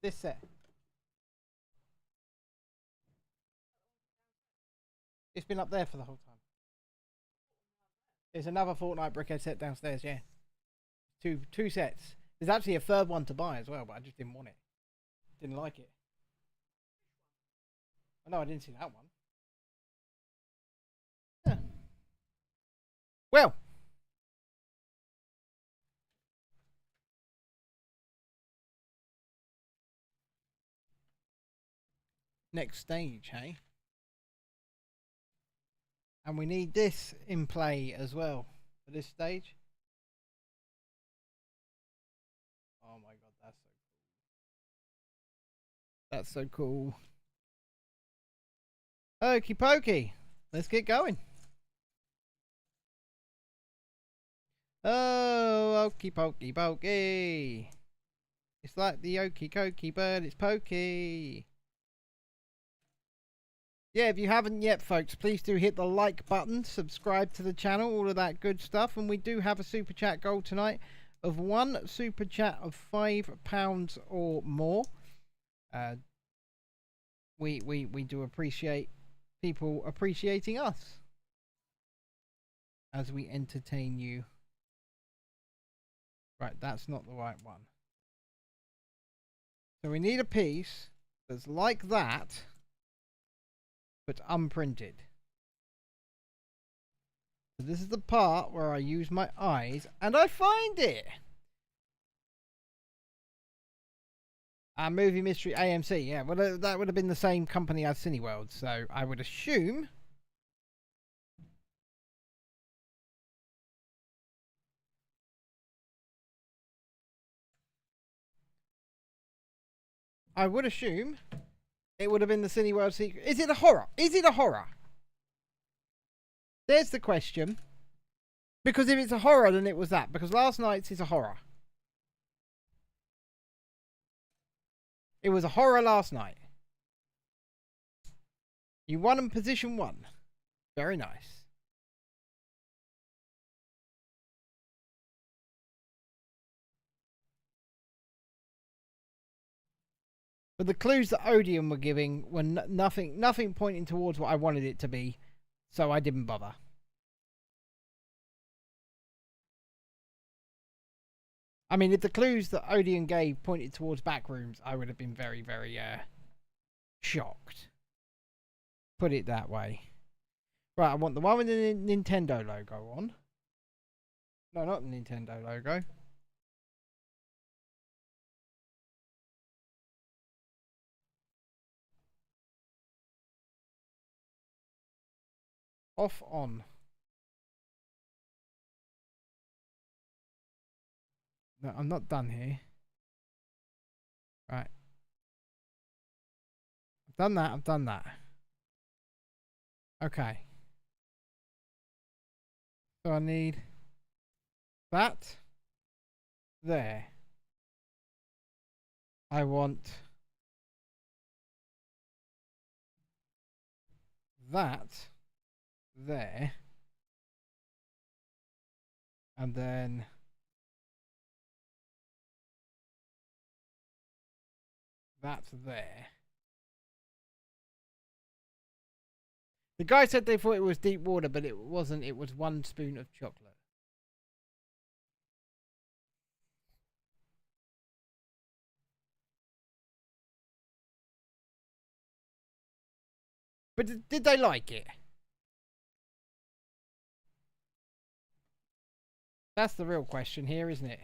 This set. It's been up there for the whole time. There's another Fortnite Brickhead set downstairs, yeah. Two sets. There's actually a third one to buy as well, but I just didn't want it. Didn't like it. Oh, no, I didn't see that one. Yeah. Well. Next stage, hey? And we need this in play as well for this stage. Oh my god, that's so cool. That's so cool. Okie pokey. Let's get going. Oh, okie pokey pokey. It's like the okie cokey bird, it's pokey. Yeah, if you haven't yet, folks, please do hit the like button, subscribe to the channel, all of that good stuff. And we do have a super chat goal tonight of 1 super chat of £5 or more. We do appreciate people appreciating us as we entertain you. Right, that's not the right one. So we need a piece that's like that, but unprinted. So this is the part where I use my eyes and I find it. Movie Mystery AMC, yeah. Well, that would have been the same company as Cineworld, so I would assume. I would assume it would have been the Cineworld secret. Is it a horror? Is it a horror? There's the question. Because if it's a horror, then it was that. Because last night's is a horror. It was a horror last night. You won in position 1. Very nice. But the clues that Odeon were giving were nothing pointing towards what I wanted it to be. So I didn't bother. I mean, if the clues that Odeon gave pointed towards back rooms, I would have been very, very shocked. Put it that way. Right, I want the one with the Nintendo logo on. No, not the Nintendo logo. Off, on. No, I'm not done here. Right. I've done that, I've done that. Okay. So I need that there. I want that there. And then that's there. The guy said they thought it was deep water, but it wasn't. It was 1 spoon of chocolate. But did they like it? That's the real question here, isn't it?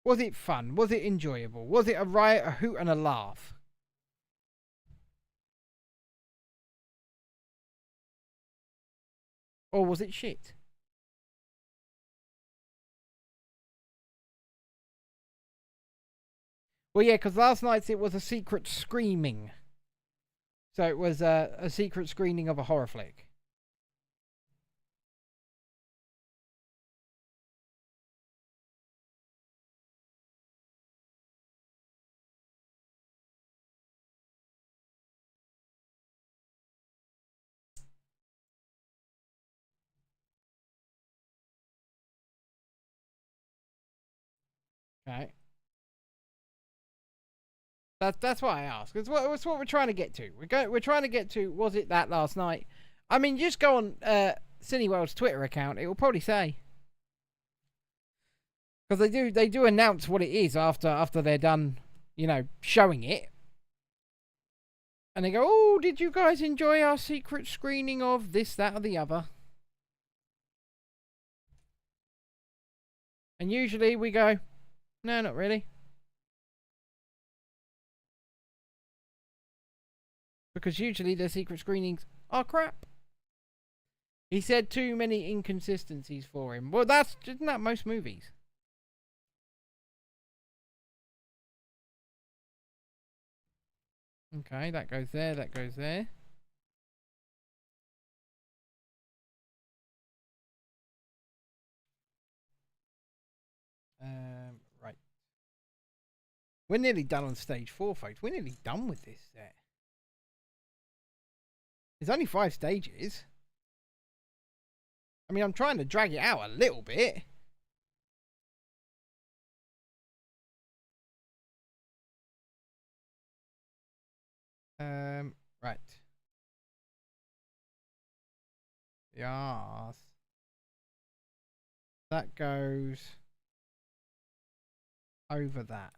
Was it fun? Was it enjoyable? Was it a riot, a hoot, and a laugh? Or was it shit? Well, yeah, because last night's it was a secret screaming. So it was a secret screening of a horror flick. Okay. That's why I ask. It's what we're trying to get to. We're trying to get to. Was it that last night? I mean, just go on Cineworld's Twitter account. It will probably say, because they do announce what it is after they're done, showing it. And they go, "Oh, did you guys enjoy our secret screening of this, that, or the other?" And usually we go, "No, not really." Because usually their secret screenings are crap. He said too many inconsistencies for him. Well, isn't that most movies? Okay, that goes there, that goes there. Right. We're nearly done on stage 4, folks. We're nearly done with this set. There's only 5 stages. I mean, I'm trying to drag it out a little bit. Right. Yes. That goes over that.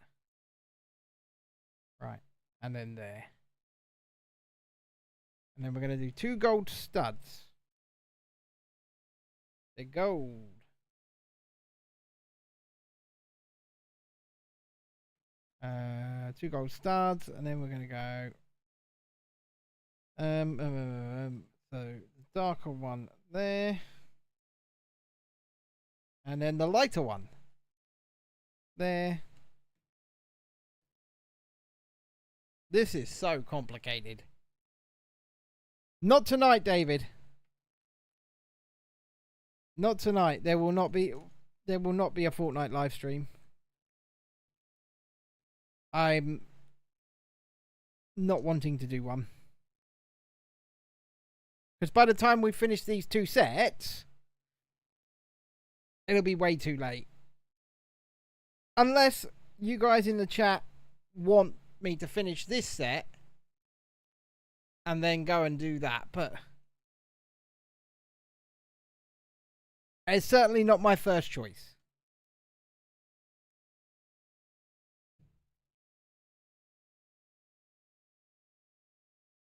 Right. And then there. And then we're going to do 2 gold studs. They're gold. Two gold studs, and then we're going to go. So the darker one there, and then the lighter one there. This is so complicated. Not tonight, David. Not tonight. There will not be a Fortnite live stream. I'm not wanting to do one. Because by the time we finish these 2 sets, it'll be way too late. Unless you guys in the chat want me to finish this set and then go and do that, but it's certainly not my first choice.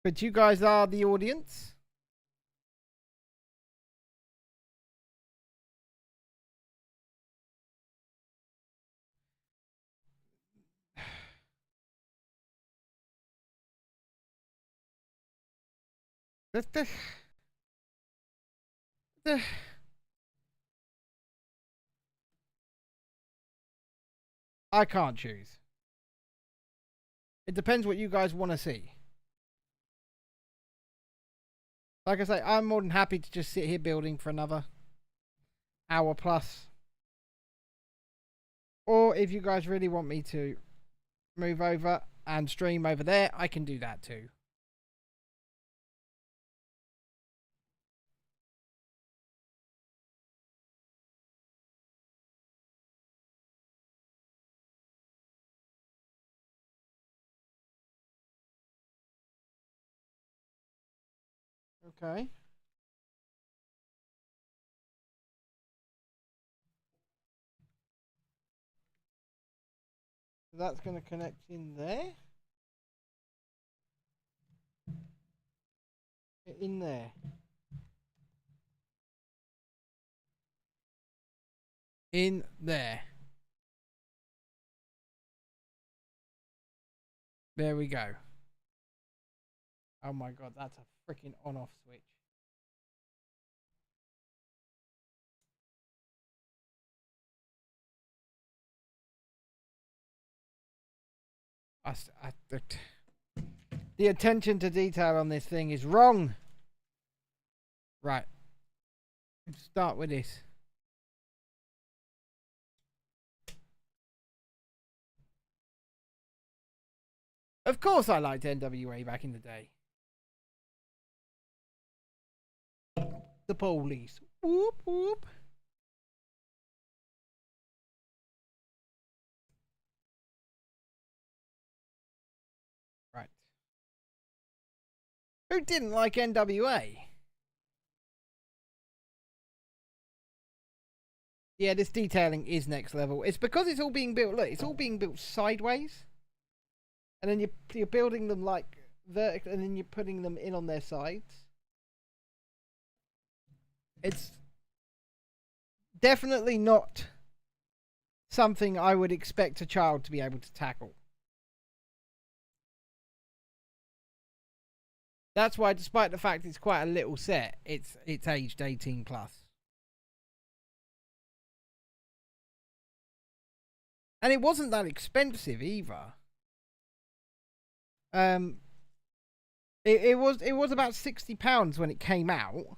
But you guys are the audience. I can't choose. It depends what you guys want to see. Like I say, I'm more than happy to just sit here building for another hour plus. Or if you guys really want me to move over and stream over there, I can do that too. Okay. So that's going to connect in there. In there. In there. There we go. Oh my god, that's a freaking on-off switch. The attention to detail on this thing is wrong. Right. Let's start with this. Of course I liked NWA back in the day. The police. Whoop, whoop. Right. Who didn't like NWA? Yeah, this detailing is next level. It's because it's all being built. Look, it's all being built sideways, and then you're building them like vertical, and then you're putting them in on their sides. It's definitely not something I would expect a child to be able to tackle. That's why, despite the fact it's quite a little set, it's aged 18 plus. And it wasn't that expensive either. It was about £60 when it came out.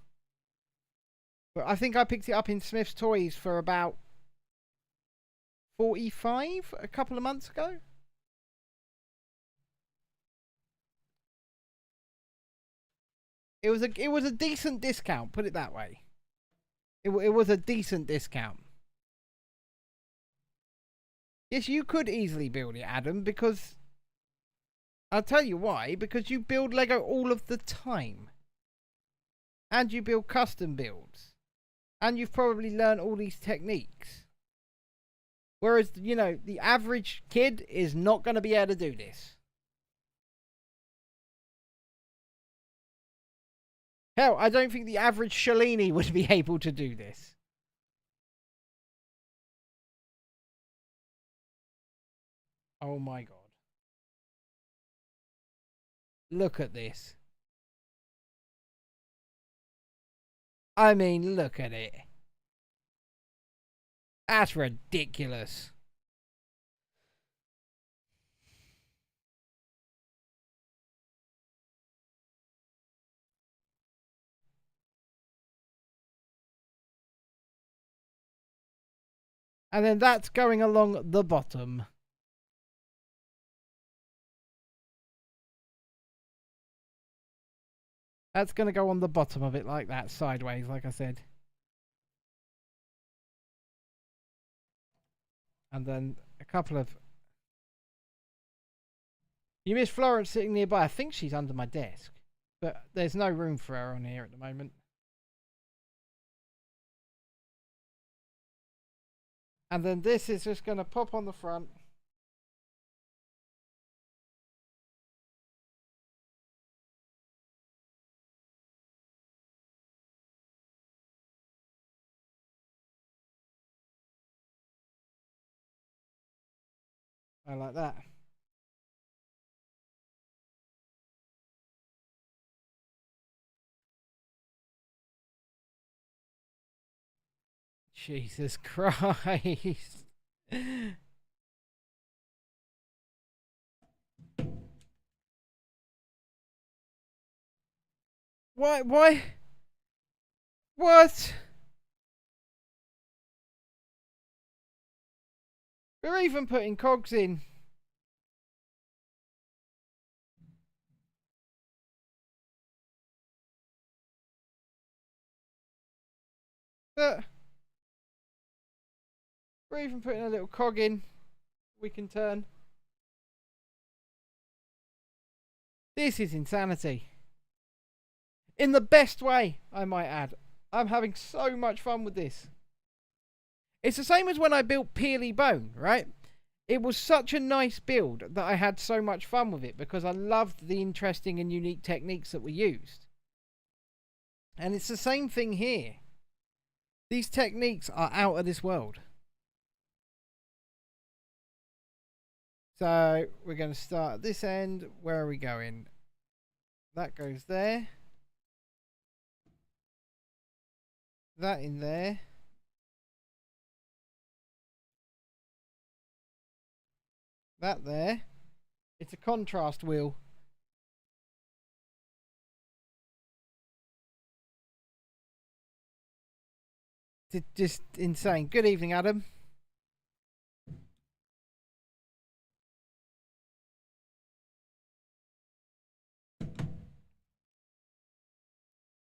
But I think I picked it up in Smith's Toys for about 45 a couple of months ago. It was a decent discount, put it that way. It was a decent discount. Yes, you could easily build it, Adam, because I'll tell you why. Because you build Lego all of the time. And you build custom builds. And you've probably learned all these techniques. Whereas, you know, the average kid is not going to be able to do this. Hell, I don't think the average Shalini would be able to do this. Oh my god. Look at this. I mean, look at it. That's ridiculous. And then that's going along the bottom. That's going to go on the bottom of it like that, sideways, like I said. And then a couple of... You miss Florence sitting nearby. I think she's under my desk. But there's no room for her on here at the moment. And then this is just going to pop on the front. I like that. Jesus Christ. Why? What? We're even putting cogs in. But we're even putting a little cog in. We can turn. This is insanity. In the best way, I might add. I'm having so much fun with this. It's the same as when I built Peely Bone, right? It was such a nice build that I had so much fun with it because I loved the interesting and unique techniques that were used. And it's the same thing here. These techniques are out of this world. So we're going to start at this end. Where are we going? That goes there. That in there. That there. It's a contrast wheel. Just insane. Good evening, Adam.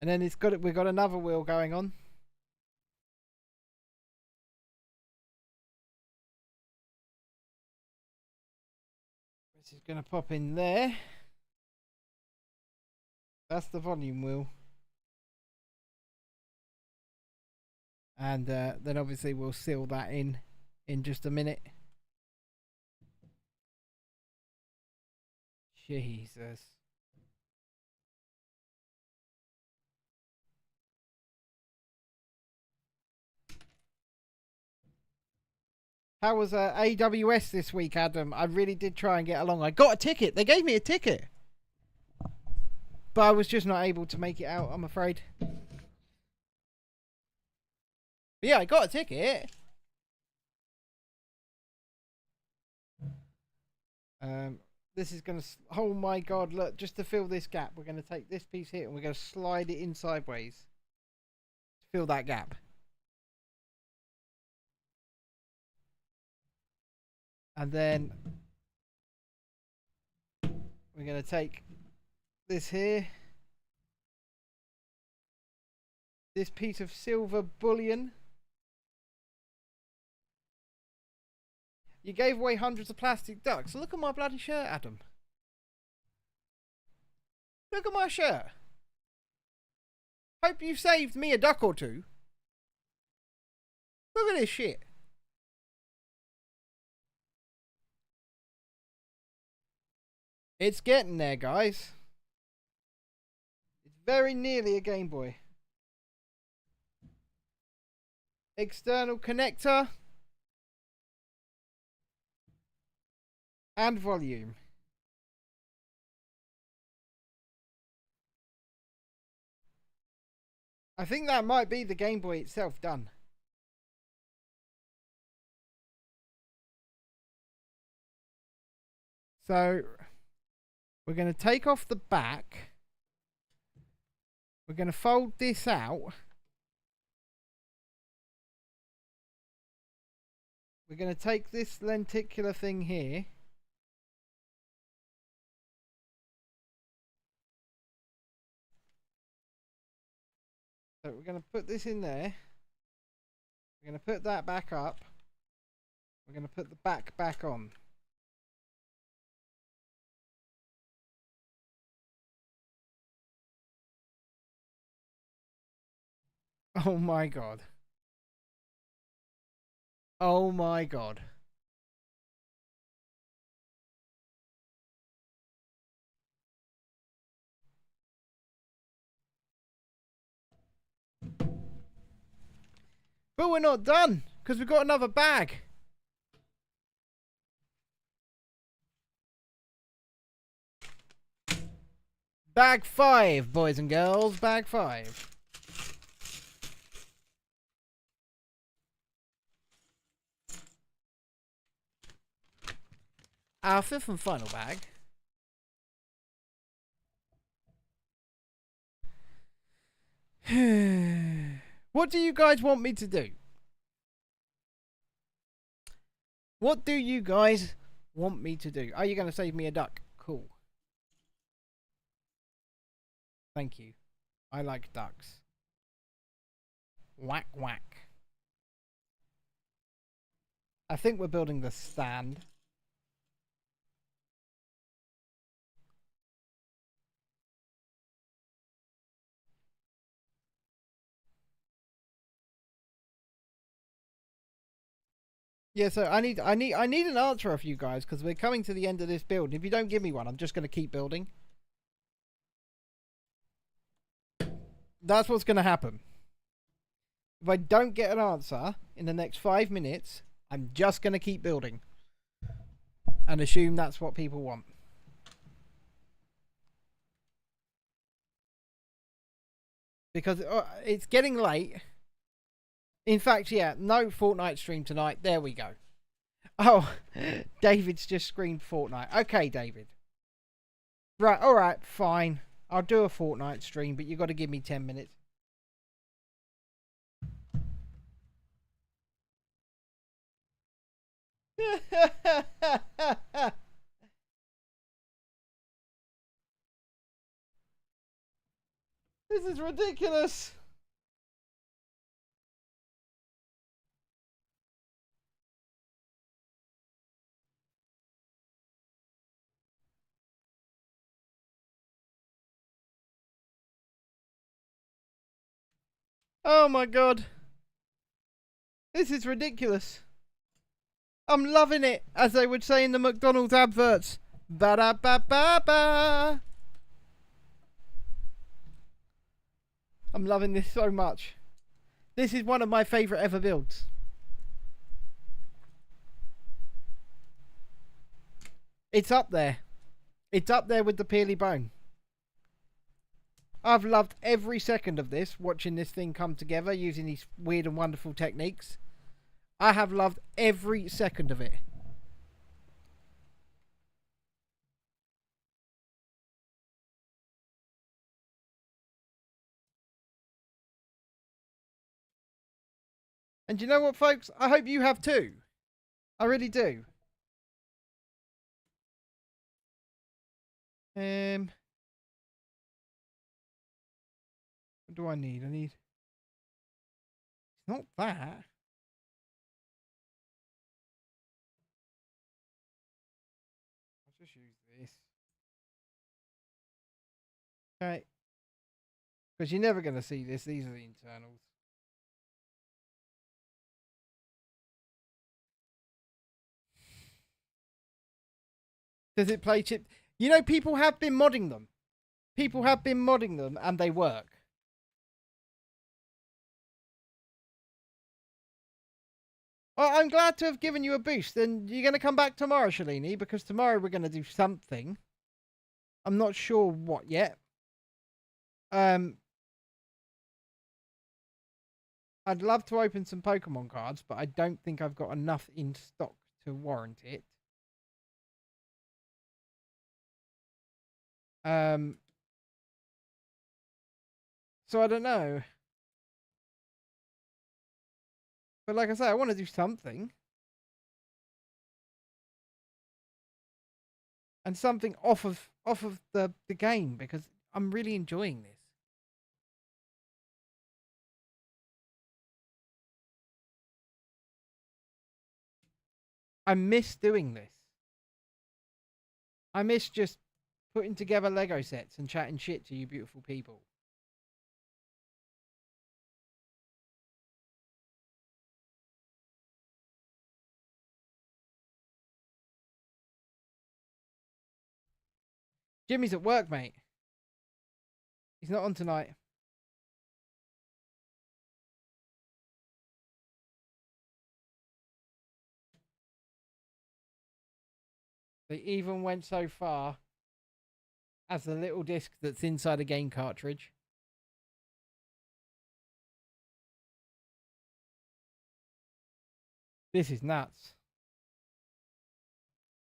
And then we've got another wheel going on. This is going to pop in there. That's the volume wheel. And then obviously we'll seal that in just a minute. Jesus. How was AWS this week, Adam? I really did try and get along. I got a ticket. They gave me a ticket. But I was just not able to make it out, I'm afraid. But yeah, I got a ticket. This is going to... Oh my god, look. Just to fill this gap, we're going to take this piece here and we're going to slide it in sideways. To fill that gap. And then we're going to take this here. This piece of silver bullion. You gave away hundreds of plastic ducks. Look at my bloody shirt, Adam. Look at my shirt. Hope you saved me a duck or two. Look at this shit. It's getting there, guys. It's very nearly a Game Boy. External connector. And volume. I think that might be the Game Boy itself done. So we're going to take off the back. We're going to fold this out. We're going to take this lenticular thing here. So we're going to put this in there. We're going to put that back up. We're going to put the back on. Oh my god. Oh my god. But we're not done, because we've got another bag. Bag 5, boys and girls. Bag 5. Our 5th and final bag. What do you guys want me to do? What do you guys want me to do? Are you going to save me a duck? Cool. Thank you. I like ducks. Whack whack. I think we're building the stand. Yeah, so I need an answer off you guys because we're coming to the end of this build. If you don't give me one, I'm just going to keep building. That's what's going to happen. If I don't get an answer in the next 5 minutes, I'm just going to keep building and assume that's what people want. Because it's getting late. In fact, yeah, no Fortnite stream tonight. There we go. Oh, David's just screamed Fortnite. Okay, David. Right, alright, fine. I'll do a Fortnite stream, but you've got to give me 10 minutes. This is ridiculous. Oh my god. This is ridiculous. I'm loving it, as they would say in the McDonald's adverts. Ba-da-ba-ba-ba. I'm loving this so much. This is one of my favourite ever builds. It's up there. It's up there with the Peely Bone. I've loved every second of this, watching this thing come together using these weird and wonderful techniques. I have loved every second of it. And you know what, folks? I hope you have too. I really do. What do I need? It's not that. I'll just use this. Okay. Because you're never going to see this. These are the internals. Does it play chip? You know, people have been modding them. People have been modding them and they work. I'm glad to have given you a boost. And you're going to come back tomorrow, Shalini, because tomorrow we're going to do something. I'm not sure what yet. I'd love to open some Pokemon cards, but I don't think I've got enough in stock to warrant it. So I don't know. But like I say, I want to do something. And something off of the game, because I'm really enjoying this. I miss doing this. I miss just putting together Lego sets and chatting shit to you beautiful people. Jimmy's at work, mate. He's not on tonight. They even went so far as the little disc that's inside a game cartridge. This is nuts.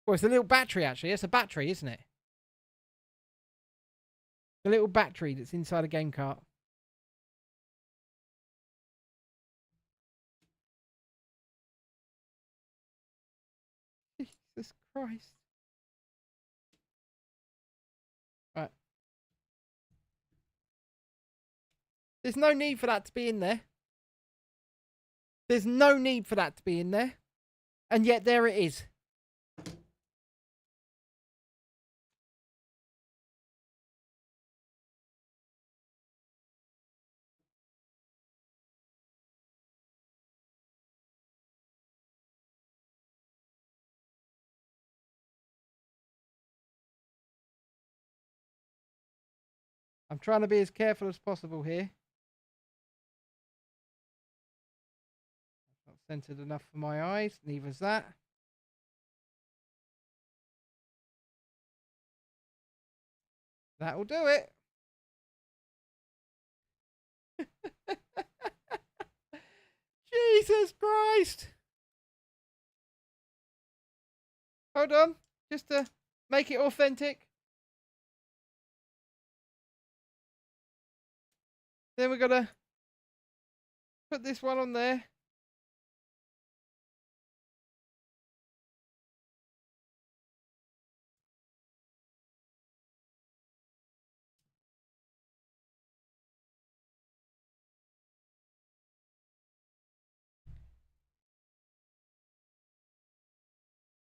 Well, it's a little battery, actually. It's a battery, isn't it? The little battery that's inside a game cart. Jesus Christ. Right. There's no need for that to be in there. There's no need for that to be in there. And yet there it is. I'm trying to be as careful as possible here. Not centered enough for my eyes. Neither's that. That'll do it. Jesus Christ. Hold on. Just to make it authentic. Then we're going to put this one on there.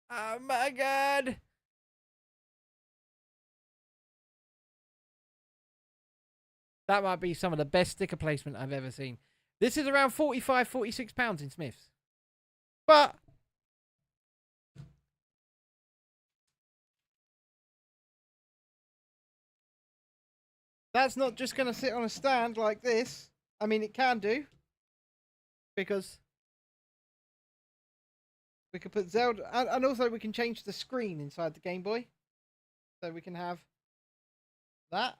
Oh my God. That might be some of the best sticker placement I've ever seen. This is around £45, £46 in Smith's. But that's not just going to sit on a stand like this. I mean, it can do. Because we could put Zelda... And also we can change the screen inside the Game Boy. So we can have that.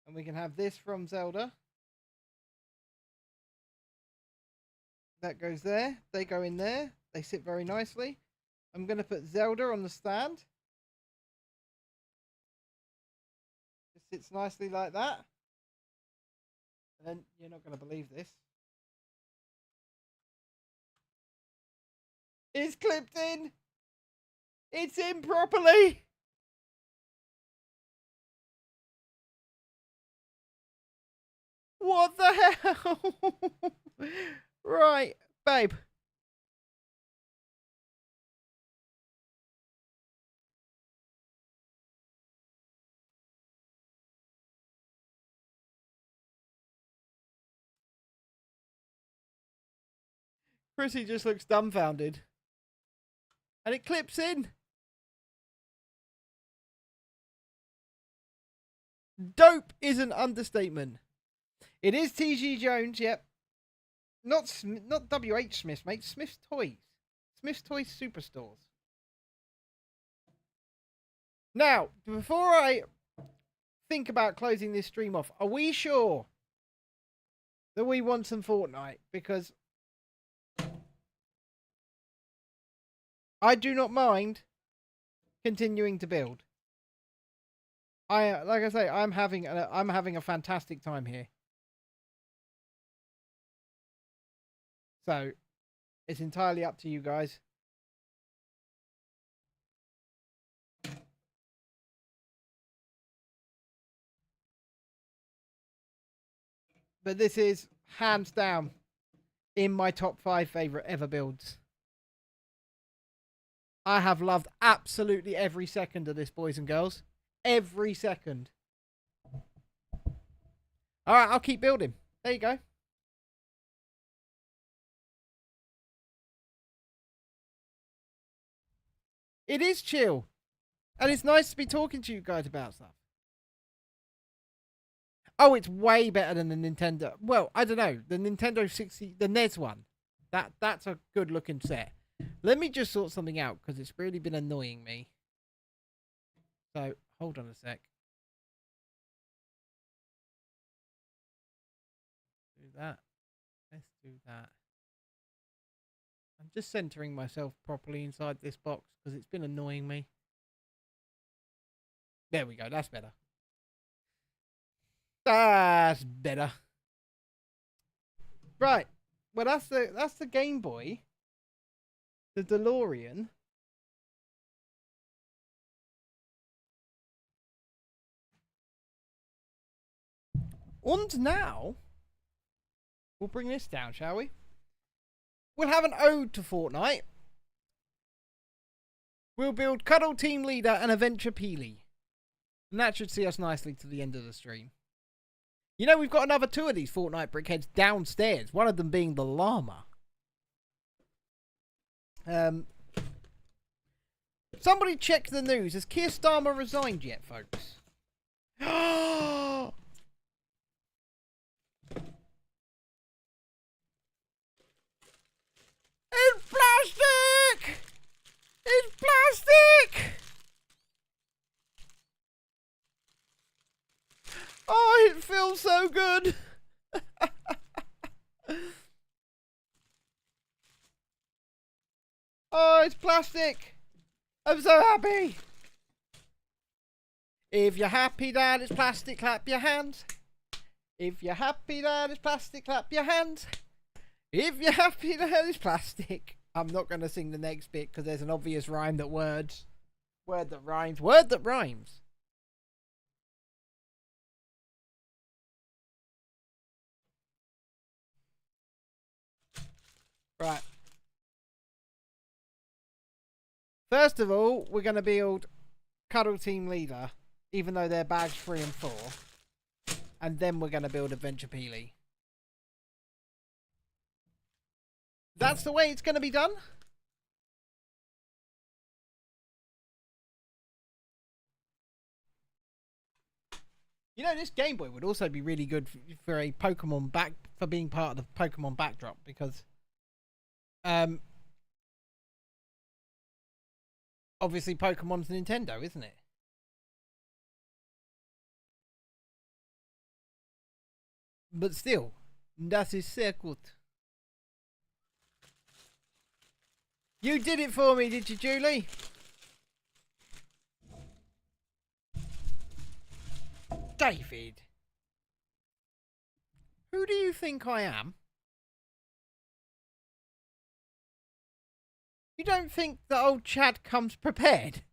And we can have this from Zelda. That goes there. They go in there. They sit very nicely. I'm going to put Zelda on the stand. It sits nicely like that. And then you're not going to believe this. It's clipped in. It's in properly. What the hell? Right, babe. Chrissy just looks dumbfounded. And it clips in. Dope is an understatement. It is T.G. Jones, yep. Not W.H. Smith, mate. Smith's Toys. Smith's Toys Superstores. Now, before I think about closing this stream off, are we sure that we want some Fortnite? Because I do not mind continuing to build. Like I say, I'm having a fantastic time here. So, it's entirely up to you guys. But this is hands down in my top 5 favorite ever builds. I have loved absolutely every second of this, boys and girls. Every second. Alright, I'll keep building. There you go. It is chill. And it's nice to be talking to you guys about stuff. Oh, it's way better than the Nintendo. Well, I don't know. The Nintendo 60, the NES one. That's a good looking set. Let me just sort something out because it's really been annoying me. So, hold on a sec. Do that. Let's do that. I'm just centering myself properly inside this box because it's been annoying me. There we go. That's better. That's better. Right. Well, that's the Game Boy. The DeLorean. And now, we'll bring this down, shall we? We'll have an ode to Fortnite. We'll build Cuddle Team Leader and Adventure Peely. And that should see us nicely to the end of the stream. You know, we've got another 2 of these Fortnite brickheads downstairs. One of them being the llama. Somebody check the news. Has Keir Starmer resigned yet, folks? It's plastic! It's plastic! Oh, it feels so good. Oh, it's plastic. I'm so happy. If you're happy that it's plastic, clap your hands. If you're happy that it's plastic, clap your hands. If you're happy that it's plastic. I'm not going to sing the next bit because there's an obvious rhyme that words. Word that rhymes. Word that rhymes. Right. First of all, we're going to build Cuddle Team Leader, even though they're bags 3 and 4. And then we're going to build Adventure Peely. That's the way it's going to be done? You know, this Game Boy would also be really good for a Pokemon for being part of the Pokemon backdrop, because obviously Pokemon's Nintendo, isn't it? But still, that is sehr gut. You did it for me, did you, Julie? David. Who do you think I am? You don't think that old Chad comes prepared?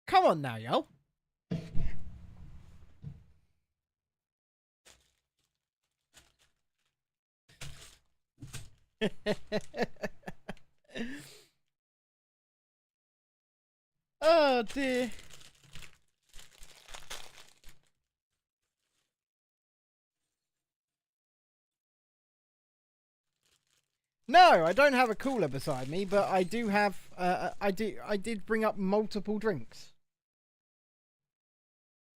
Come on now, yo. Oh dear. No, I don't have a cooler beside me, but I do have. I did bring up multiple drinks,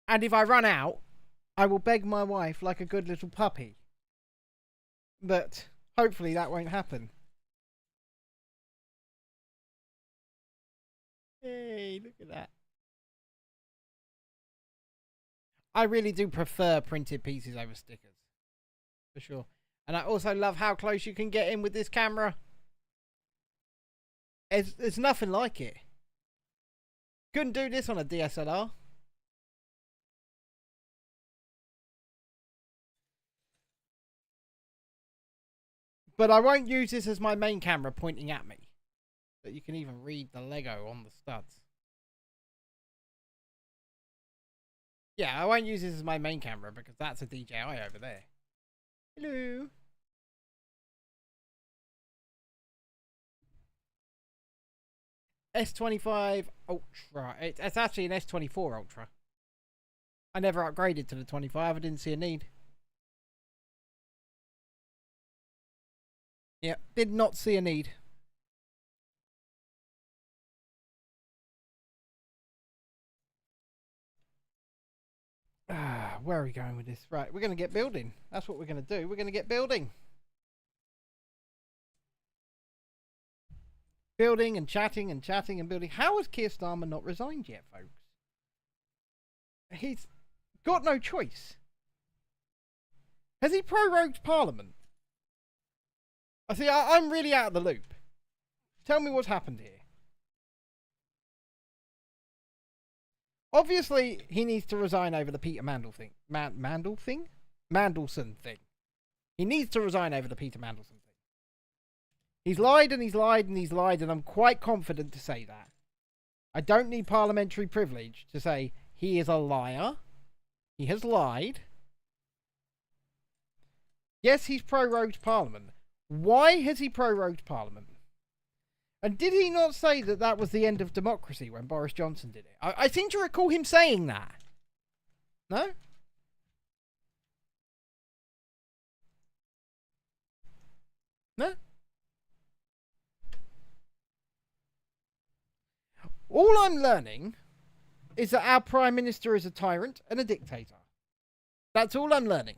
and if I run out, I will beg my wife like a good little puppy. But hopefully that won't happen. Hey, look at that. I really do prefer printed pieces over stickers. For sure. And I also love how close you can get in with this camera. There's nothing like it. Couldn't do this on a DSLR. But I won't use this as my main camera pointing at me. So you can even read the Lego on the studs. Yeah, I won't use this as my main camera because that's a DJI over there. Hello. S25 Ultra. It's actually an S24 Ultra. I never upgraded to the 25. I didn't see a need. Yeah, did not see a need. Where are we going with this? Right, we're going to get building. That's what we're going to do. We're going to get building. Building and chatting and chatting and building. How has Keir Starmer not resigned yet, folks? He's got no choice. Has he prorogued Parliament? I see, I'm really out of the loop. Tell me what's happened here. Obviously, he needs to resign over the Peter Mandel thing. Mandel thing? Mandelson thing. He needs to resign over the Peter Mandelson thing. He's lied and he's lied and he's lied, and I'm quite confident to say that. I don't need parliamentary privilege to say he is a liar. He has lied. Yes, he's prorogued Parliament. Why has he prorogued Parliament? And did he not say that that was the end of democracy when Boris Johnson did it? I seem to recall him saying that. No? No. All I'm learning is that our Prime Minister is a tyrant and a dictator. That's all I'm learning.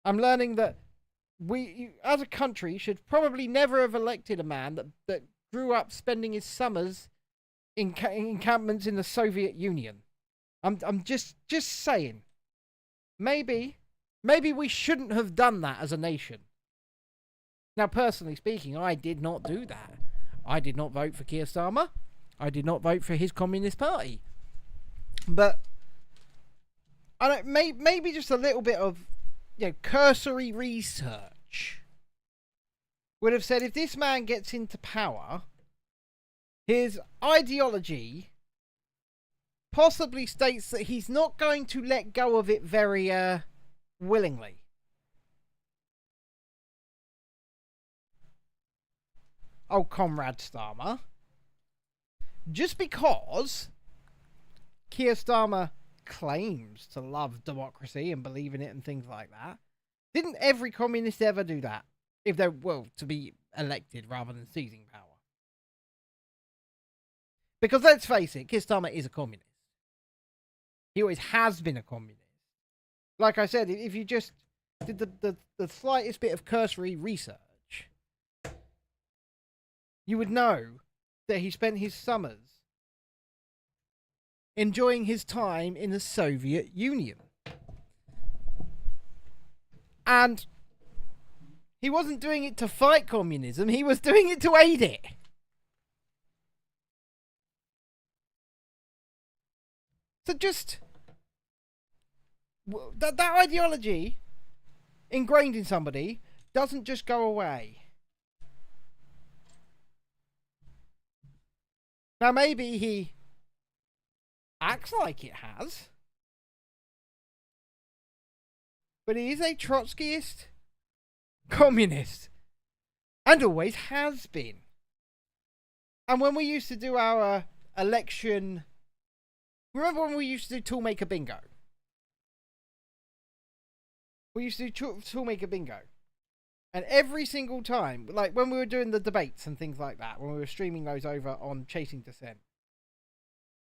I'm learning that we, as a country, should probably never have elected a man that grew up spending his summers in encampments in the Soviet Union. I'm just saying. Maybe we shouldn't have done that as a nation. Now, personally speaking, I did not do that. I did not vote for Keir Starmer. I did not vote for his Communist Party. But I don't. Maybe just a little bit of, cursory research would have said if this man gets into power, his ideology possibly states that he's not going to let go of it very willingly. Oh, Comrade Starmer. Just because Keir Starmer claims to love democracy and believe in it and things like that, didn't every communist ever do that? If they're, to be elected rather than seizing power. Because let's face it, Keir Starmer is a communist. He always has been a communist. Like I said, if you just did the slightest bit of cursory research, you would know that he spent his summers enjoying his time in the Soviet Union. And he wasn't doing it to fight communism, he was doing it to aid it. So just that ideology ingrained in somebody doesn't just go away. Now maybe he acts like it has, but he is a Trotskyist communist and always has been. And when we used to do our election, remember when we used to do Toolmaker Bingo? We used to do Toolmaker Bingo. And every single time, like when we were doing the debates and things like that, when we were streaming those over on Chasing Dissent,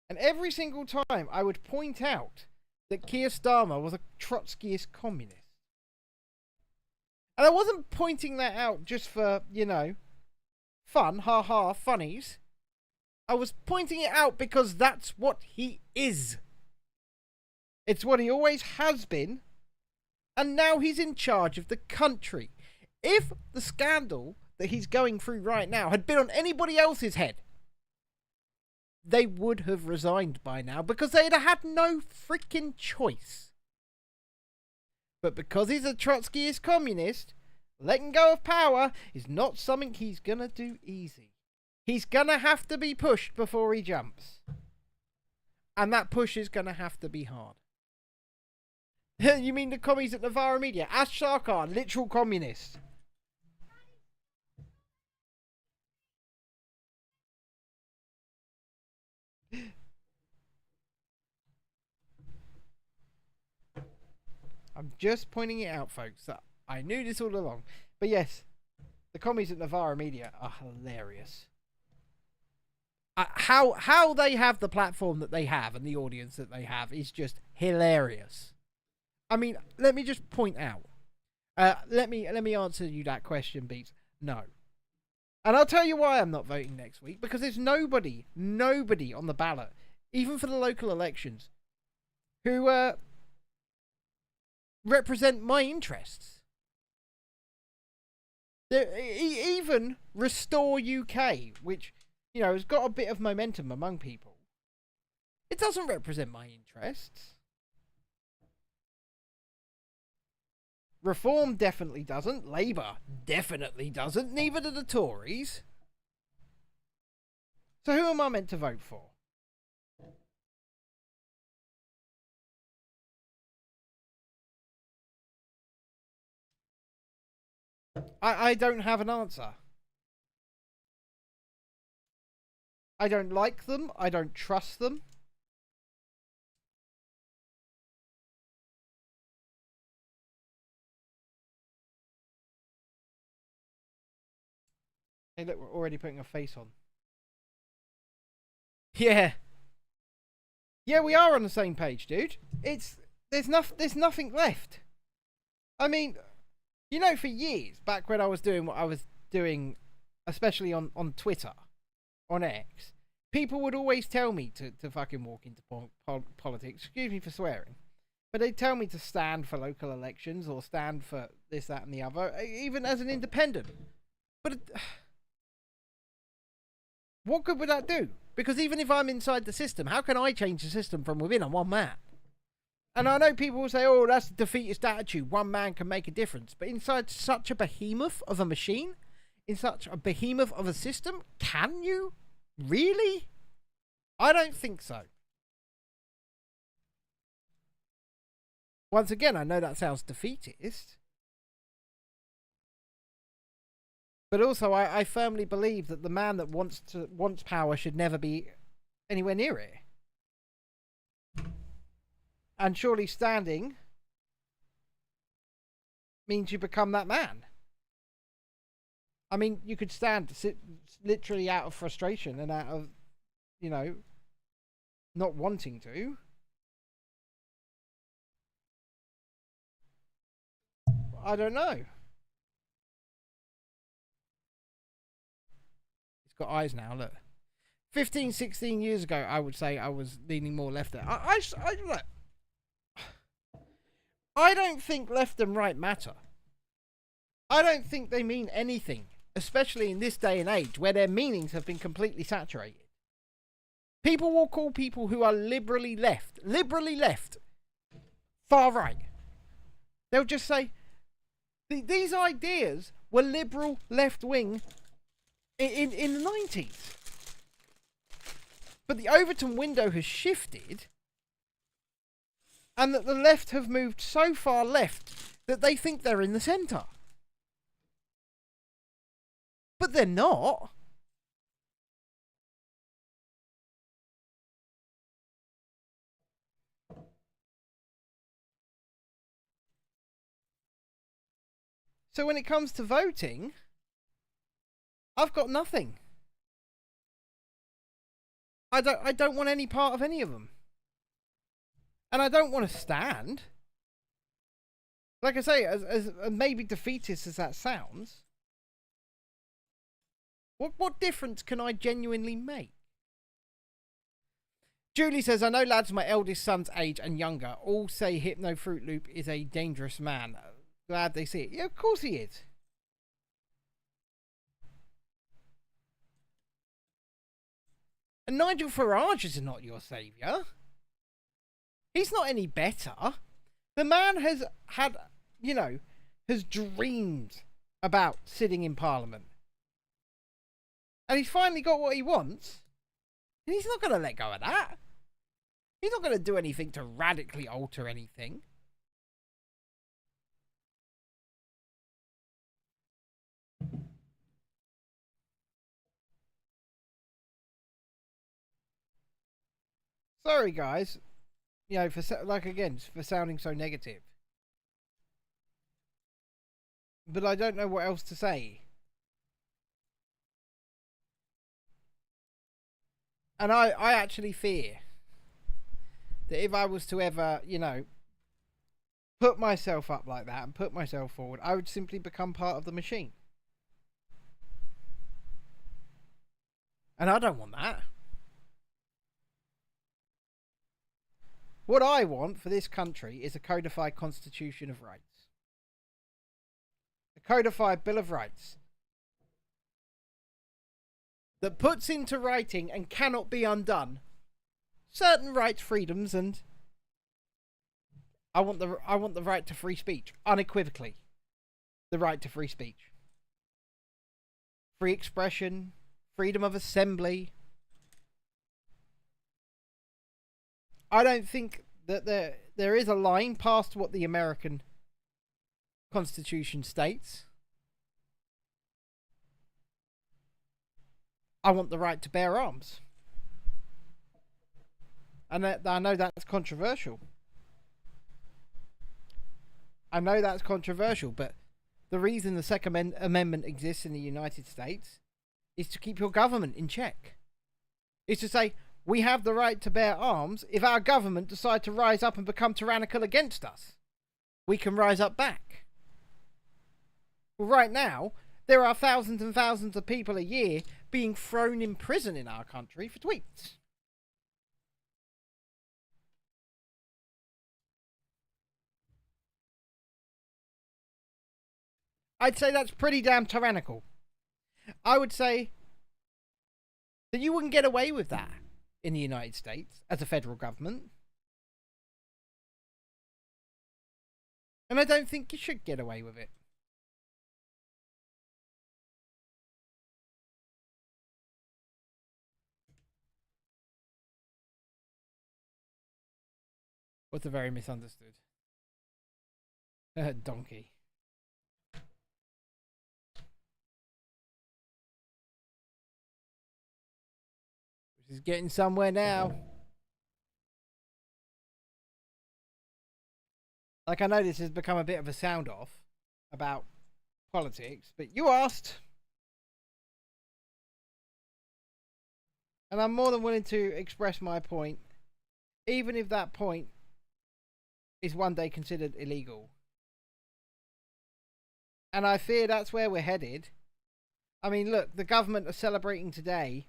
and every single time I would point out that Keir Starmer was a Trotskyist communist. And I wasn't pointing that out just for, fun, ha-ha, funnies. I was pointing it out because that's what he is. It's what he always has been. And now he's in charge of the country. If the scandal that he's going through right now had been on anybody else's head, they would have resigned by now because they'd have had no freaking choice. But because he's a Trotskyist communist, letting go of power is not something he's gonna do easy. He's gonna have to be pushed before he jumps. And that push is gonna have to be hard. You mean the commies at Navarra Media? Ash Sarkar, literal communist. I'm just pointing it out, folks. I knew this all along. But yes, the commies at Navarra Media are hilarious. How they have the platform that they have and the audience that they have is just hilarious. I mean, let me just point out. Let me answer you that question, Beats. No. And I'll tell you why I'm not voting next week. Because there's nobody on the ballot, even for the local elections, who represent my interests. Even Restore UK, which, has got a bit of momentum among people, it doesn't represent my interests. Reform definitely doesn't. Labour definitely doesn't. Neither do the Tories. So who am I meant to vote for? I don't have an answer. I don't like them. I don't trust them. Hey, look, we're already putting a face on. Yeah. Yeah, we are on the same page, dude. There's nothing left. I mean, you know, for years back when I was doing what I was doing, especially on Twitter, on X, people would always tell me to fucking walk into politics. Excuse me for swearing, but they'd tell me to stand for local elections or stand for this, that, and the other, even as an independent. But what good would that do? Because even if I'm inside the system, how can I change the system from within? I'm one man. And I know people will say, oh, that's a defeatist attitude. One man can make a difference. But inside such a behemoth of a machine, in such a behemoth of a system, can you? Really? I don't think so. Once again, I know that sounds defeatist. But also, I firmly believe that the man that wants power should never be anywhere near it. And surely standing means you become that man. I mean, you could stand literally out of frustration and out of, you know, not wanting to. I don't know. It's got eyes now, look. 15, 16 years ago, I would say I was leaning more left there. Look. I don't think left and right matter. I don't think they mean anything, especially in this day and age where their meanings have been completely saturated. People will call people who are liberally left, far right. They'll just say, these ideas were liberal left wing in the 90s. But the Overton window has shifted, and that the left have moved so far left that they think they're in the centre. But they're not. So when it comes to voting, I've got nothing. I don't want any part of any of them. And I don't want to stand. Like I say, as maybe defeatist as that sounds, what difference can I genuinely make? Julie says, I know lads my eldest son's age and younger all say Hypno Fruit Loop is a dangerous man. Glad they see it. Yeah, of course he is. And Nigel Farage is not your saviour. He's not any better. The man has had, you know, has dreamed about sitting in Parliament. And he's finally got what he wants. And he's not going to let go of that. He's not going to do anything to radically alter anything. Sorry, guys. You know, for sounding so negative. But I don't know what else to say. And I actually fear that if I was to ever, you know, put myself up like that and put myself forward, I would simply become part of the machine. And I don't want that. What I want for this country is a codified Constitution of Rights. A codified Bill of Rights that puts into writing and cannot be undone certain rights, freedoms, and I want the right to free speech, unequivocally. The right to free speech. Free expression, freedom of assembly. I don't think that there is a line past what the American Constitution states. I want the right to bear arms. And I know that's controversial. I know that's controversial, but the reason the Second Amendment exists in the United States is to keep your government in check. Is to say, we have the right to bear arms if our government decide to rise up and become tyrannical against us. We can rise up back. Well, right now, there are thousands and thousands of people a year being thrown in prison in our country for tweets. I'd say that's pretty damn tyrannical. I would say that you wouldn't get away with that in the United States as a federal government. And I don't think you should get away with it. What's a very misunderstood? Donkey. Which is getting somewhere now. Like, I know this has become a bit of a sound off about politics, but you asked. And I'm more than willing to express my point, even if that point is one day considered illegal. And I fear that's where we're headed. I mean, look, the government are celebrating today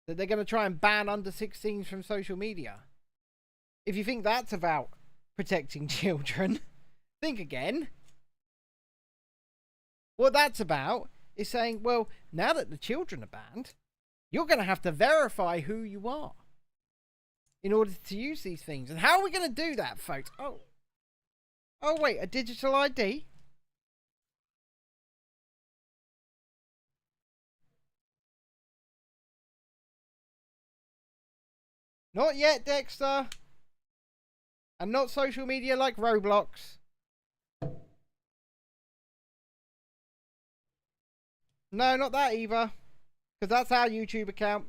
that they're going to try and ban under 16s from social media. If you think that's about protecting children, think again. What that's about is saying, well, now that the children are banned, you're going to have to verify who you are in order to use these things. And how are we going to do that, folks? Oh, wait, a digital ID? Not yet, Dexter. And not social media like Roblox. No, not that either. Because that's our YouTube account.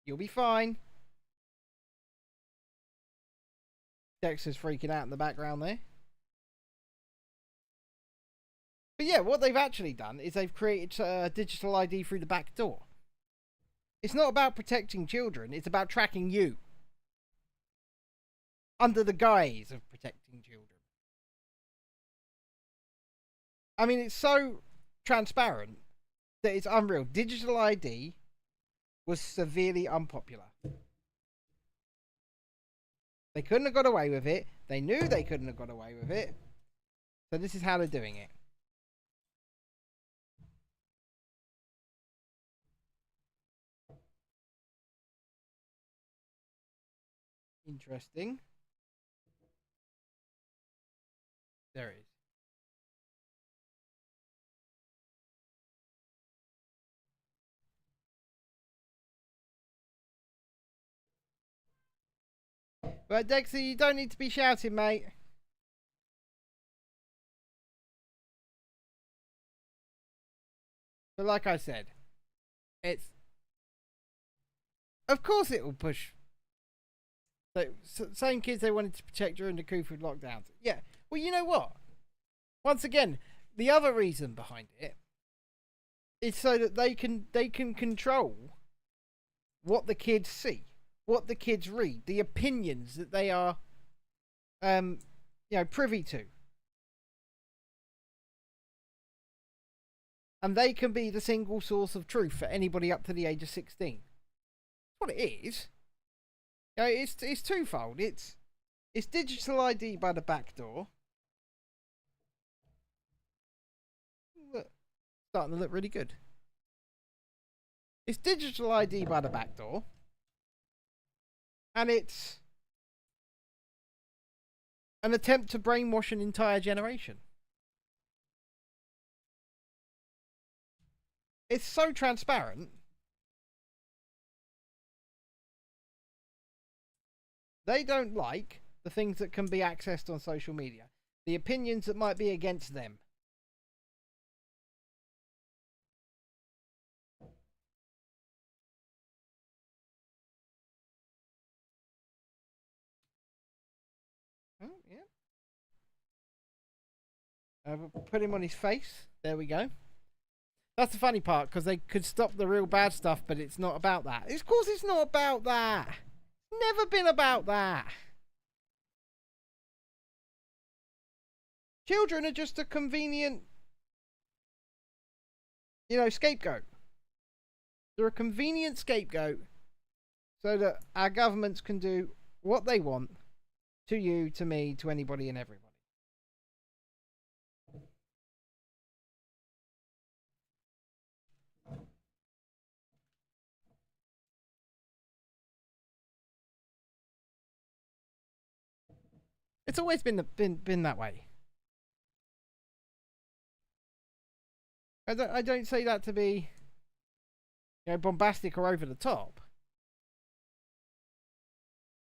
You'll be fine. Dexter's freaking out in the background there. But yeah, what they've actually done is they've created a digital ID through the back door. It's not about protecting children, it's about tracking you. Under the guise of protecting children. I mean, it's so transparent that it's unreal. Digital ID was severely unpopular. They couldn't have got away with it. They knew they couldn't have got away with it. So this is how they're doing it. Interesting. There it is. But Dexter, you don't need to be shouting, mate. But like I said, it's... Of course it will push. So, same kids they wanted to protect during the COVID lockdowns. Yeah. Well, you know what? Once again, the other reason behind it is so that they can control what the kids see, what the kids read, the opinions that they are, privy to, and they can be the single source of truth for anybody up to the age of 16. That's what it is. You know, it's twofold. It's digital ID by the back door. Look, starting to look really good. It's digital ID by the back door. And it's an attempt to brainwash an entire generation. It's so transparent. They don't like the things that can be accessed on social media. The opinions that might be against them. Oh, yeah. Put him on his face. There we go. That's the funny part, because they could stop the real bad stuff, but it's not about that. Of course it's not about that. Never been about that. Children are just a convenient, scapegoat. They're a convenient scapegoat so that our governments can do what they want to you, to me, to anybody and everybody. It's always been that way. I don't say that to be, bombastic or over the top.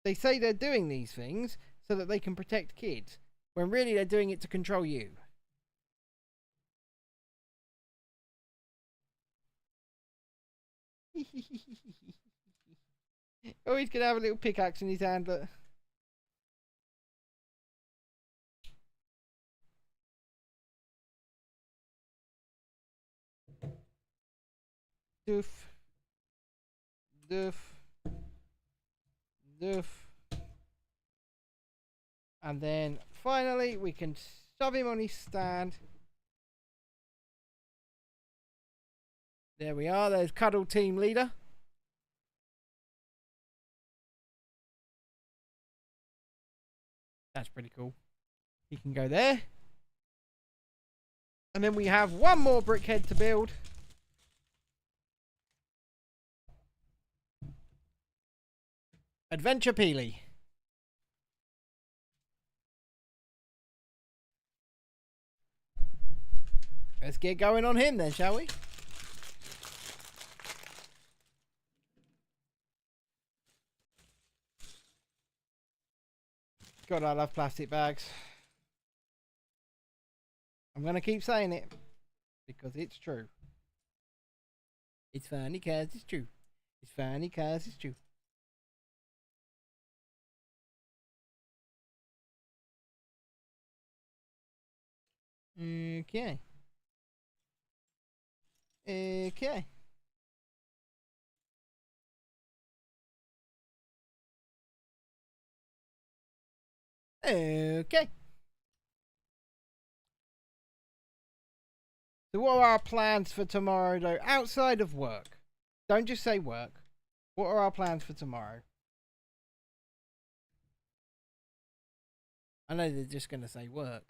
They say they're doing these things so that they can protect kids, when really they're doing it to control you. Oh, he's gonna have a little pickaxe in his hand. Look. Doof. Doof. Doof. And then finally we can shove him on his stand. There we are. There's Cuddle Team Leader. That's pretty cool. He can go there. And then we have one more brickhead to build. Adventure Peely. Let's get going on him then, shall we? God, I love plastic bags. I'm going to keep saying it because it's true. It's funny cause it's true. It's funny cause it's true. Okay. Okay. Okay. So what are our plans for tomorrow, though, outside of work? Don't just say work. What are our plans for tomorrow? I know they're just going to say work.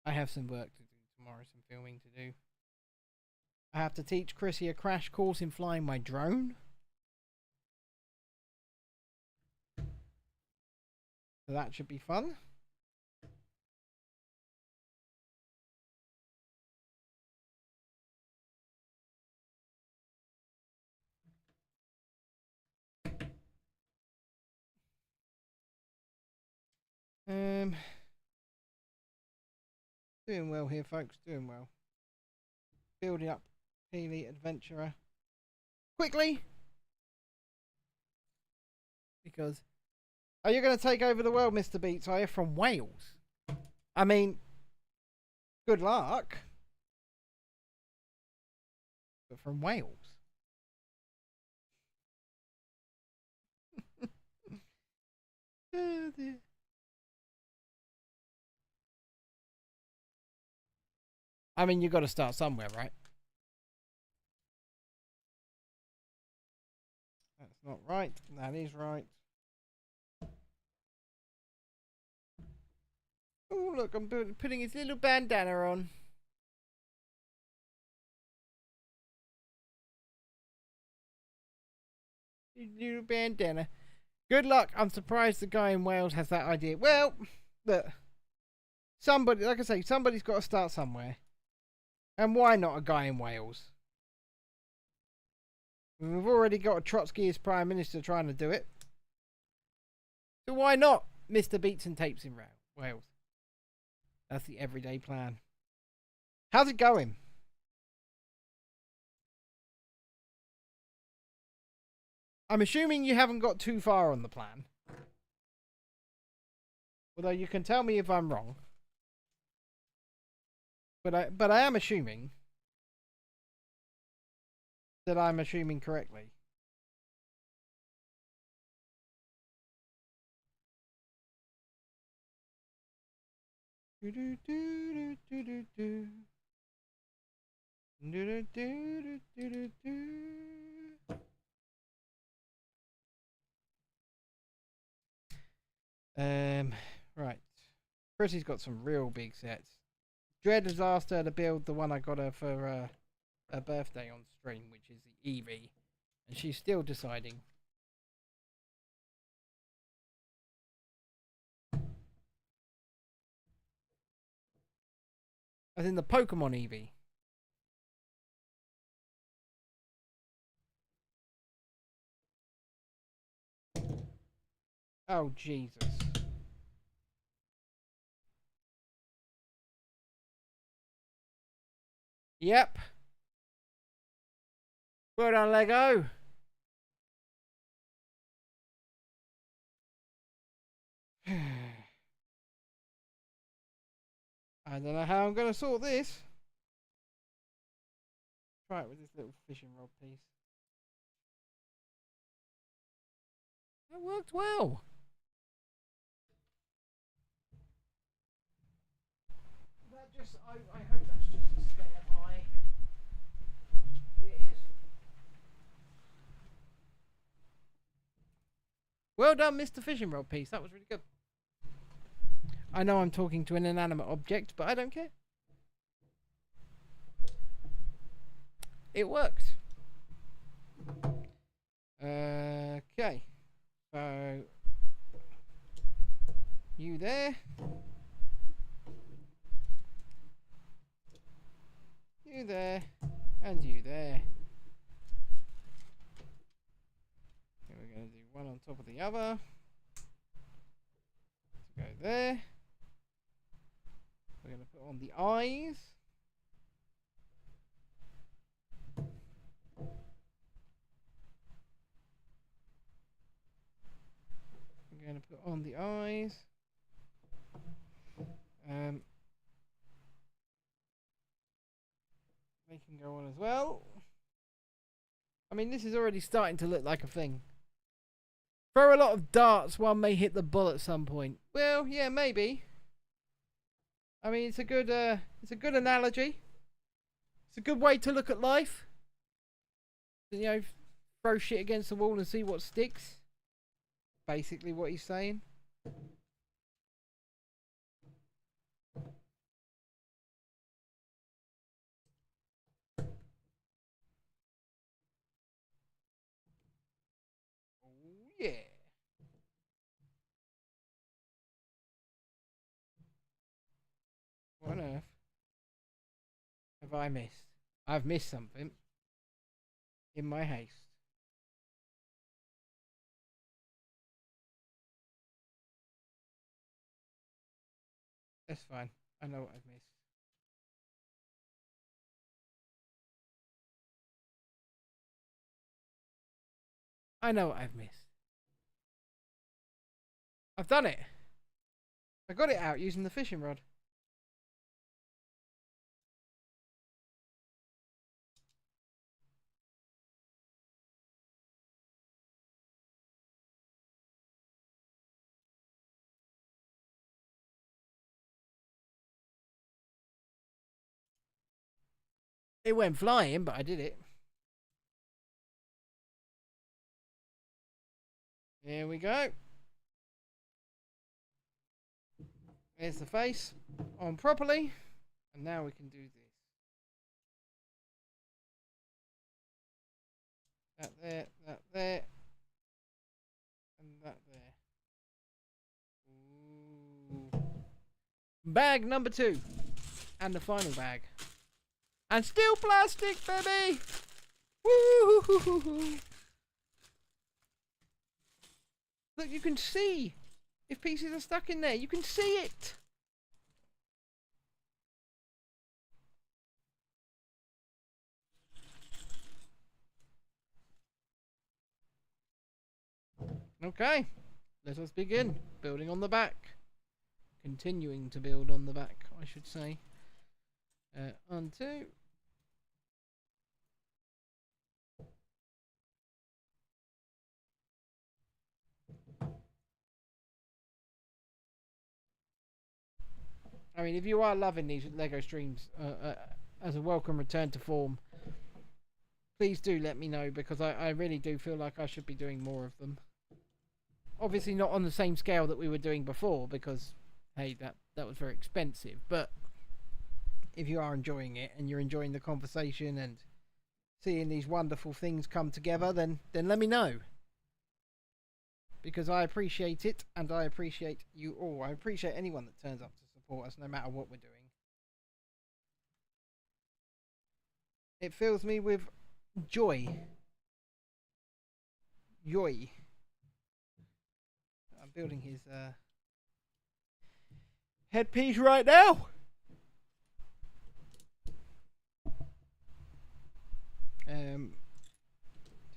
I have some work to do tomorrow, some filming to do. I have to teach Chrissy a crash course in flying my drone. So that should be fun. Doing well here, folks. Doing well. Building up Peely Adventurer quickly, because are you going to take over the world, Mr. Beats? Are you from Wales? I mean, good luck, but from Wales. Oh dear. I mean, you got to start somewhere, right? That's not right. That is right. Oh, look, I'm putting his little bandana on. His little bandana. Good luck. I'm surprised the guy in Wales has that idea. Well, look. Somebody, like I say, somebody's got to start somewhere. And why not a guy in Wales? We've already got a Trotsky as Prime Minister trying to do it. So why not Mr. Beats and Tapes in Wales? That's the everyday plan. How's it going? I'm I'm assuming you haven't got too far on the plan. Although you can tell me if I'm wrong. But I am assuming that I'm assuming correctly. Do do do do do do. Do do do do do do. Right. Chrissy's got some real big sets. Dread has asked her to build the one I got her for her birthday on stream, which is the Eevee, and she's still deciding. As in the Pokemon Eevee. Oh, Jesus. Yep. Well done, Lego. I don't know how I'm going to sort this. Try it with this little fishing rod piece. That worked well. That just, I hope that's just a spare eye. It is. Well done, Mr. Fishing Rod Piece. That was really good. I know I'm talking to an inanimate object, but I don't care. It worked. Okay. So, you there. You there. And you there. Okay, we're going to do one on top of the other. Let's go there. We're going to put on the eyes. We're going to put on the eyes. They can go on as well. I mean, this is already starting to look like a thing. Throw a lot of darts, one may hit the bull at some point. Well, yeah, maybe. I mean, it's a good analogy. It's a good way to look at life. You know, throw shit against the wall and see what sticks. Basically what he's saying. Oh, yeah. What on earth have I missed? I've missed something in my haste. That's fine. I know what I've missed. I know what I've missed. I've done it. I got it out using the fishing rod. It went flying, but I did it. Here we go. There's the face on properly. And now we can do this. That there, and that there. Ooh. Bag number 2. And the final bag. And still plastic, baby! Woo! Look, you can see if pieces are stuck in there. You can see it. Okay, let us begin building on the back. Continuing to build on the back, I should say. Onto. I mean, if you are loving these Lego streams as a welcome return to form, please do let me know, because I really do feel like I should be doing more of them. Obviously not on the same scale that we were doing before, because, hey, that was very expensive. But if you are enjoying it and you're enjoying the conversation and seeing these wonderful things come together, then let me know. Because I appreciate it, and I appreciate you all. I appreciate anyone that turns up to support us, no matter what we're doing. It fills me with joy. Joy. I'm building his headpiece right now.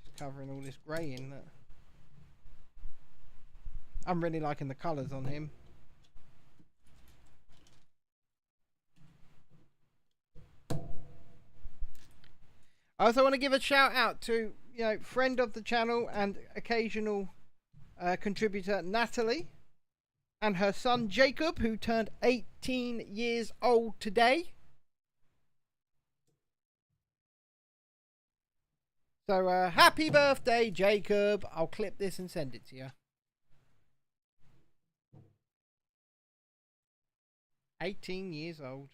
Just covering all this grey in that. I'm really liking the colours on him. I also want to give a shout out to, friend of the channel and occasional contributor Natalie, and her son Jacob, who turned 18 years old today. So happy birthday, Jacob. I'll clip this and send it to you. 18 years old.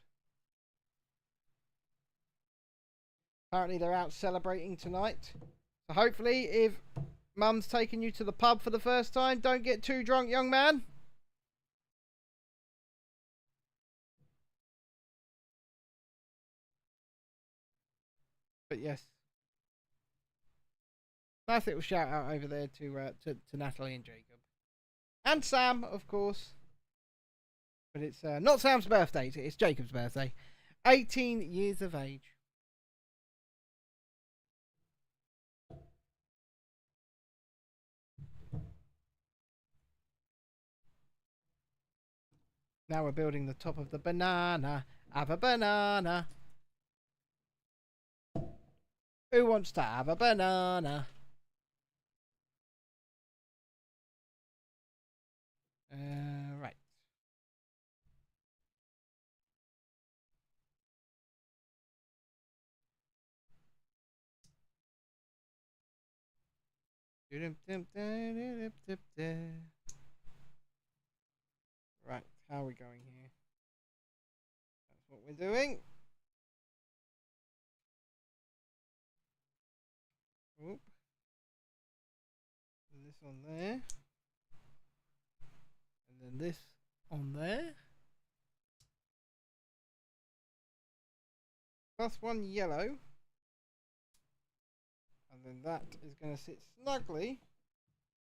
Apparently they're out celebrating tonight. So hopefully, if Mum's taking you to the pub for the first time, don't get too drunk, young man. But yes. Nice little shout out over there to Natalie and Jacob. And Sam, of course. But it's not Sam's birthday, it's Jacob's birthday. 18 years of age. Now we're building the top of the banana. Have a banana. Who wants to have a banana? Right. Right, how are we going here? That's what we're doing. Oop. And this on there. And then this on there. Plus one yellow. And then that is going to sit snugly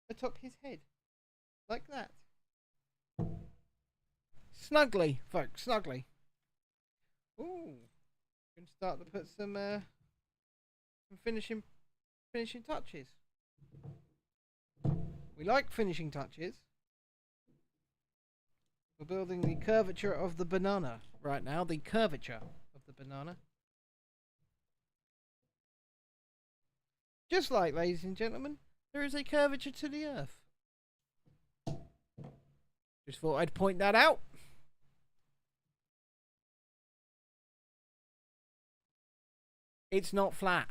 atop his head. Like that. Snugly, folks, snugly. Ooh. Going to start to put some finishing touches. We like finishing touches. We're building the curvature of the banana right now. The curvature of the banana. Just like, ladies and gentlemen, there is a curvature to the earth. Just thought I'd point that out. It's not flat.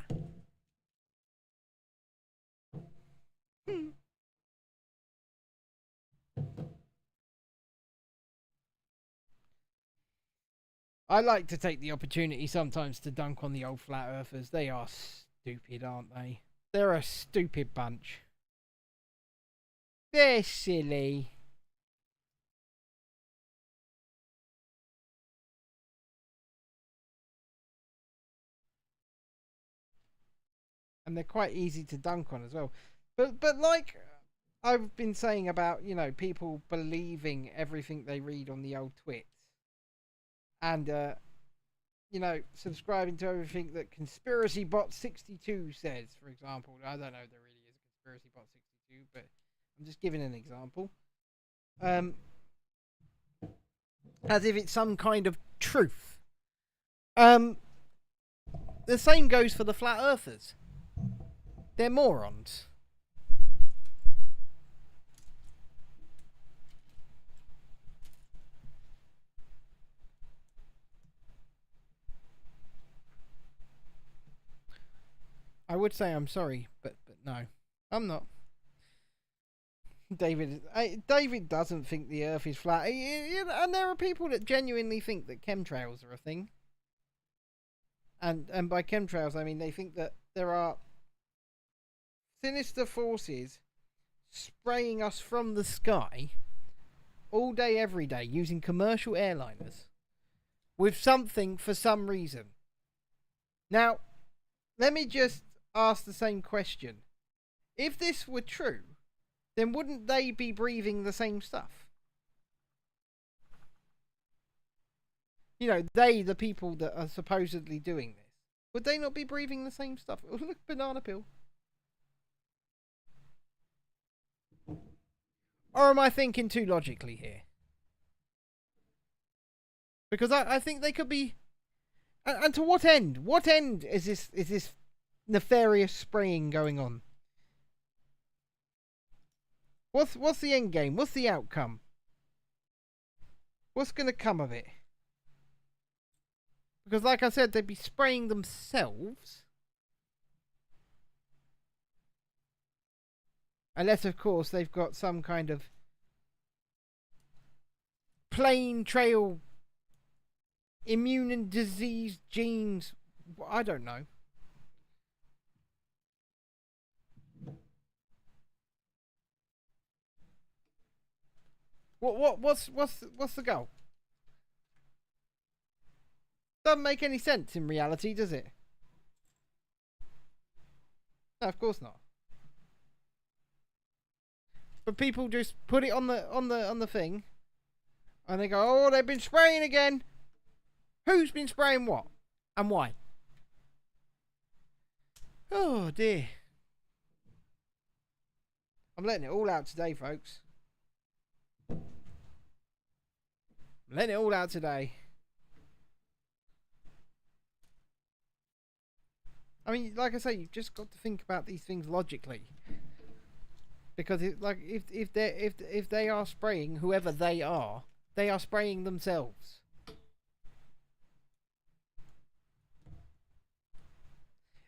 I like to take the opportunity sometimes to dunk on the old flat earthers. They are stupid, aren't they? They're a stupid bunch. They're silly. And they're quite easy to dunk on as well. But like I've been saying about, people believing everything they read on the old twits. And, subscribing to everything that Conspiracy Bot 62 says, for example. I don't know if there really is a Conspiracy Bot 62, but I'm just giving an example. As if it's some kind of truth. The same goes for the flat earthers. They're morons. I would say I'm sorry, but no, I'm not. David doesn't think the Earth is flat, and there are people that genuinely think that chemtrails are a thing. And by chemtrails, I mean they think that there are sinister forces spraying us from the sky all day, every day, using commercial airliners with something for some reason. Now, let me just ask the same question. If this were true, then wouldn't they be breathing the same stuff? You know, the people that are supposedly doing this, would they not be breathing the same stuff? Oh, look, banana peel. Or am I thinking too logically here? Because I think they could be... And to what end? What end is this nefarious spraying going on? What's the end game? What's the outcome? What's going to come of it? Because like I said, they'd be spraying themselves. Unless, of course, they've got some kind of plain trail immune and disease genes. I don't know. What's the goal? Doesn't make any sense in reality, does it? No, of course not. But people just put it on the thing, and they go, "Oh, they've been spraying again." Who's been spraying what, and why? Oh dear. I'm letting it all out today, folks. I'm letting it all out today. I mean, like I say, you've just got to think about these things logically. Because if they are spraying, whoever they are spraying themselves.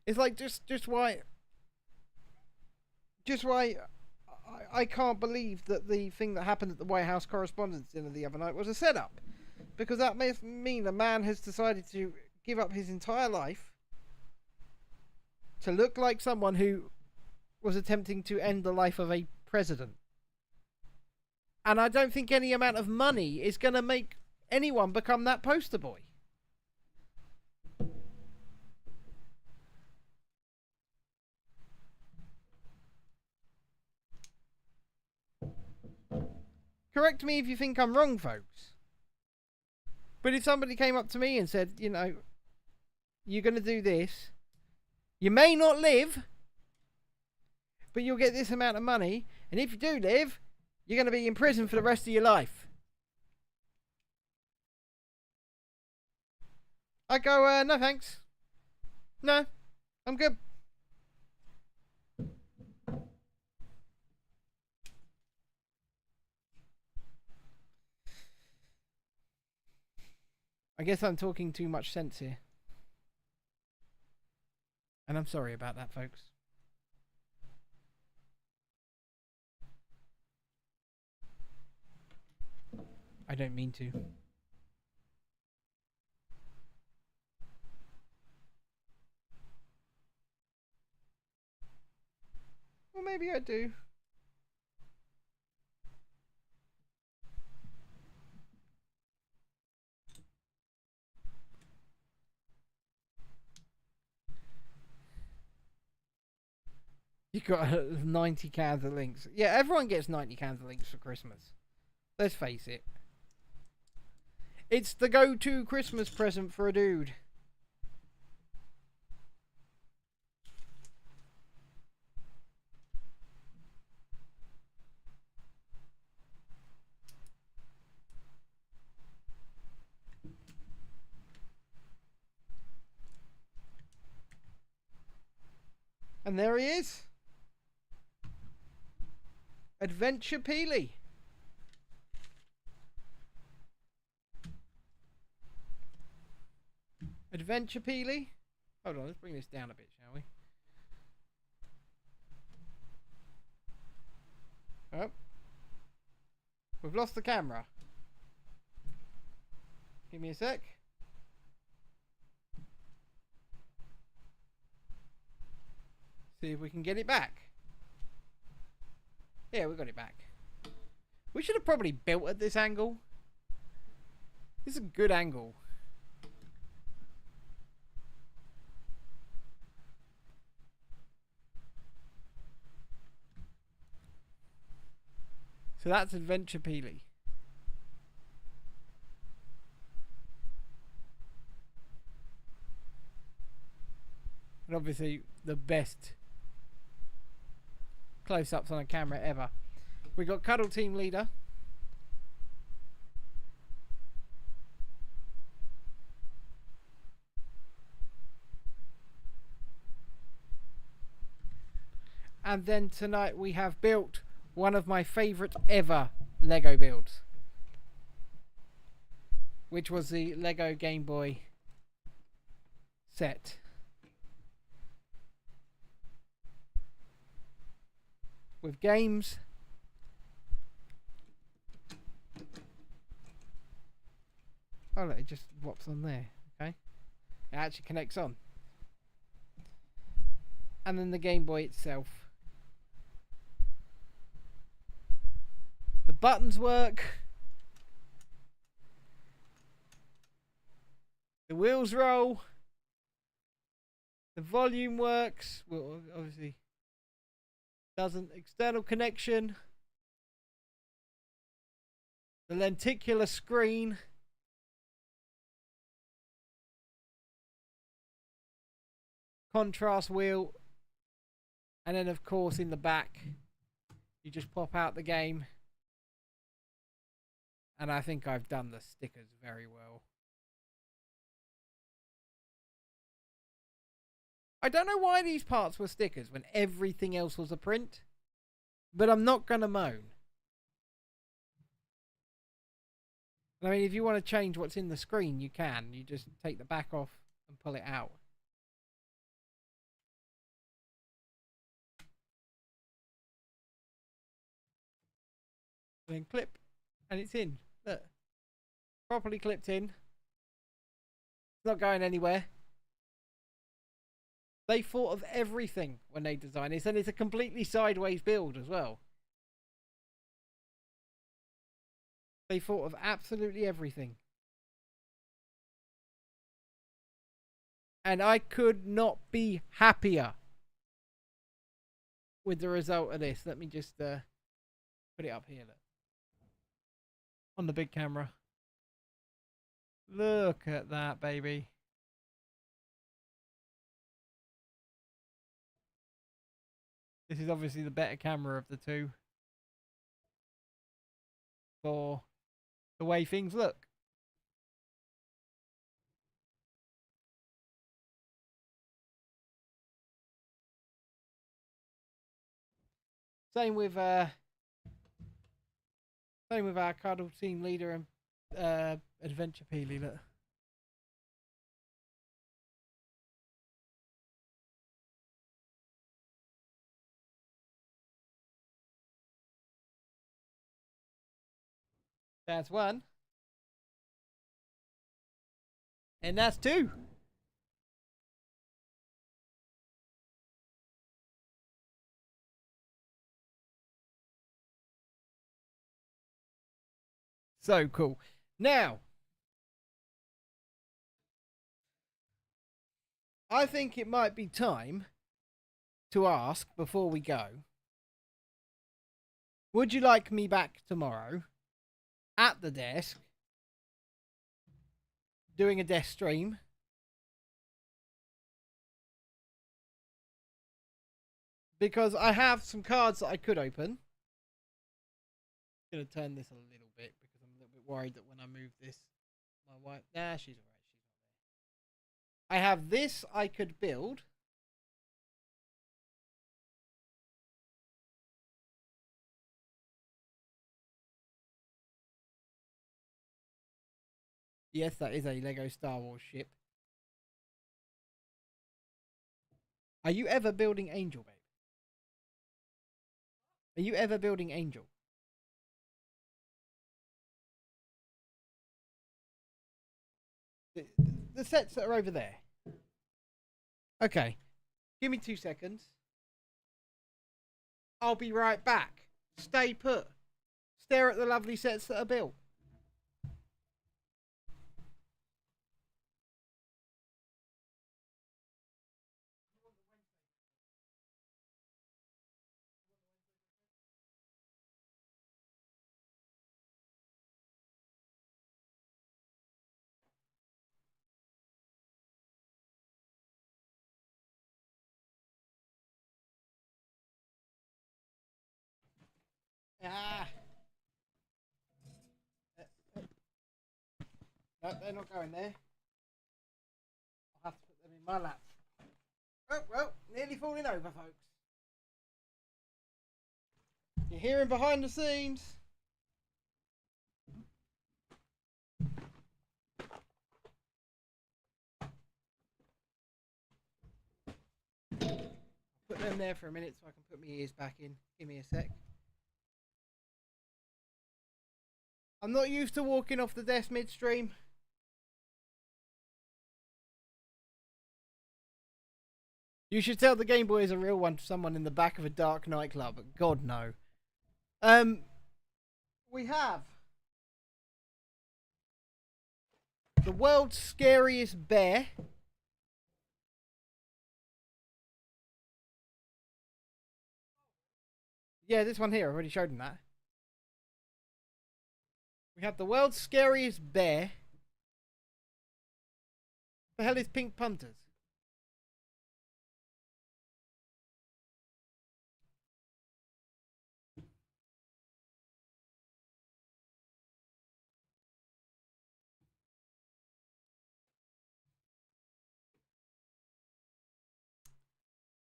It's like just why I can't believe that the thing that happened at the White House Correspondents' Dinner the other night was a setup, because that may mean a man has decided to give up his entire life to look like someone who was attempting to end the life of a president. And I don't think any amount of money is going to make anyone become that poster boy. Correct me if you think I'm wrong, folks. But if somebody came up to me and said, you know, you're going to do this, you may not live, but you'll get this amount of money, and if you do live, you're going to be in prison for the rest of your life. I go, no thanks. No, I'm good. I guess I'm talking too much sense here. And I'm sorry about that, folks. I don't mean to. Well, maybe I do. You got 90 cans of links. Yeah, everyone gets 90 cans of links for Christmas. Let's face it. It's the go-to Christmas present for a dude. And there he is. Adventure Peely. Adventure Peely. Hold on, let's bring this down a bit, shall we? Oh. We've lost the camera. Give me a sec. See if we can get it back. Yeah, we got it back. We should have probably built at this angle. This is a good angle. So that's Adventure Peely. And obviously the best close-ups on a camera ever. We got Cuddle Team Leader. And then tonight we have built one of my favourite ever Lego builds, which was the Lego Game Boy set. With games. Oh look, it just drops on there. Okay. It actually connects on. And then the Game Boy itself. The buttons work. The wheels roll. The volume works. Well, obviously doesn't. External connection. The lenticular screen. Contrast wheel. And then of course in the back you just pop out the game. And I think I've done the stickers very well. I don't know why these parts were stickers when everything else was a print. But I'm not going to moan. I mean, if you want to change what's in the screen, you can. You just take the back off and pull it out. And then clip. And it's in. Look. Properly clipped in. It's not going anywhere. They thought of everything when they designed this, and it's a completely sideways build as well. They thought of absolutely everything. And I could not be happier with the result of this. Let me just put it up here. Look. On the big camera. Look at that, baby. This is obviously the better camera of the two for the way things look. Same with our Cuddle Team Leader and Adventure Peely. Look. That's one. And that's two. So cool. Now, I think it might be time to ask before we go. Would you like me back tomorrow at the desk doing a desk stream? Because I have some cards that I could open. I'm going to turn this a little bit because I'm a little bit worried that when I move this, my wife... Nah, she's alright. She's not there. I have this I could build. Yes, that is a Lego Star Wars ship. Are you ever building Angel, babe? Are you ever building Angel? The, the sets that are over there. Okay. Give me 2 seconds. I'll be right back. Stay put. Stare at the lovely sets that are built. Ah. No, they're not going there. I'll have to put them in my lap. Oh, well, nearly falling over, folks. You're hearing behind the scenes. Put them there for a minute so I can put my ears back in. Give me a sec. I'm not used to walking off the desk midstream. You should tell the Game Boy is a real one to someone in the back of a dark nightclub. God, no. We have the world's scariest bear. Yeah, this one here. I already showed him that. We have the world's scariest bear. What the hell is Pink Punters?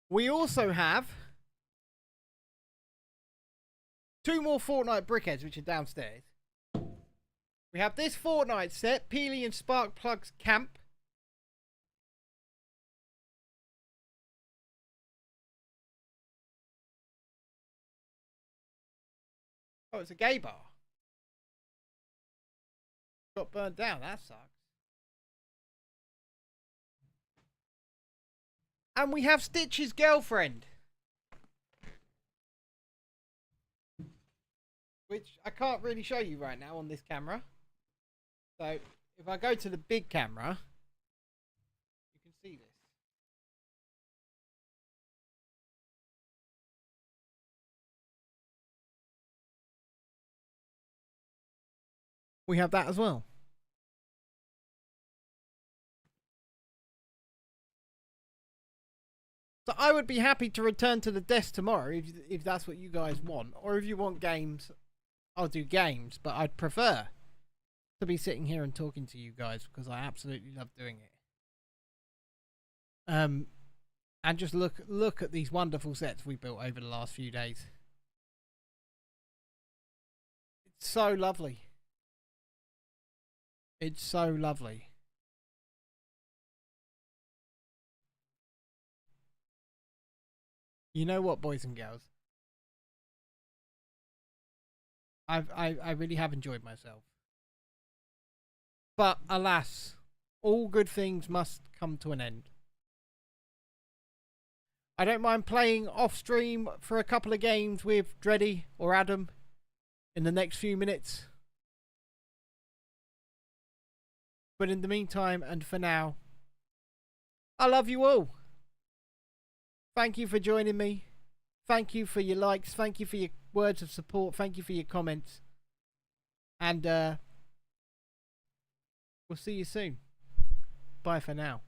We also have 2 more Fortnite brickheads, which are downstairs. We have this Fortnite set, Peely and Sparkplug's Camp. Oh, it's a gay bar. Got burnt down, that sucks. And we have Stitch's girlfriend. Which I can't really show you right now on this camera. So, if I go to the big camera, you can see this. We have that as well. So I would be happy to return to the desk tomorrow if that's what you guys want. Or if you want games, I'll do games. But I'd prefer to be sitting here and talking to you guys because I absolutely love doing it. And just look at these wonderful sets we built over the last few days. It's so lovely. It's so lovely. You know what, boys and girls? I really have enjoyed myself. But alas, all good things must come to an end. I don't mind playing off stream for a couple of games with Dreddy or Adam in the next few minutes. But in the meantime and for now, I love you all. Thank you for joining me. Thank you for your likes. Thank you for your words of support. Thank you for your comments. And we'll see you soon. Bye for now.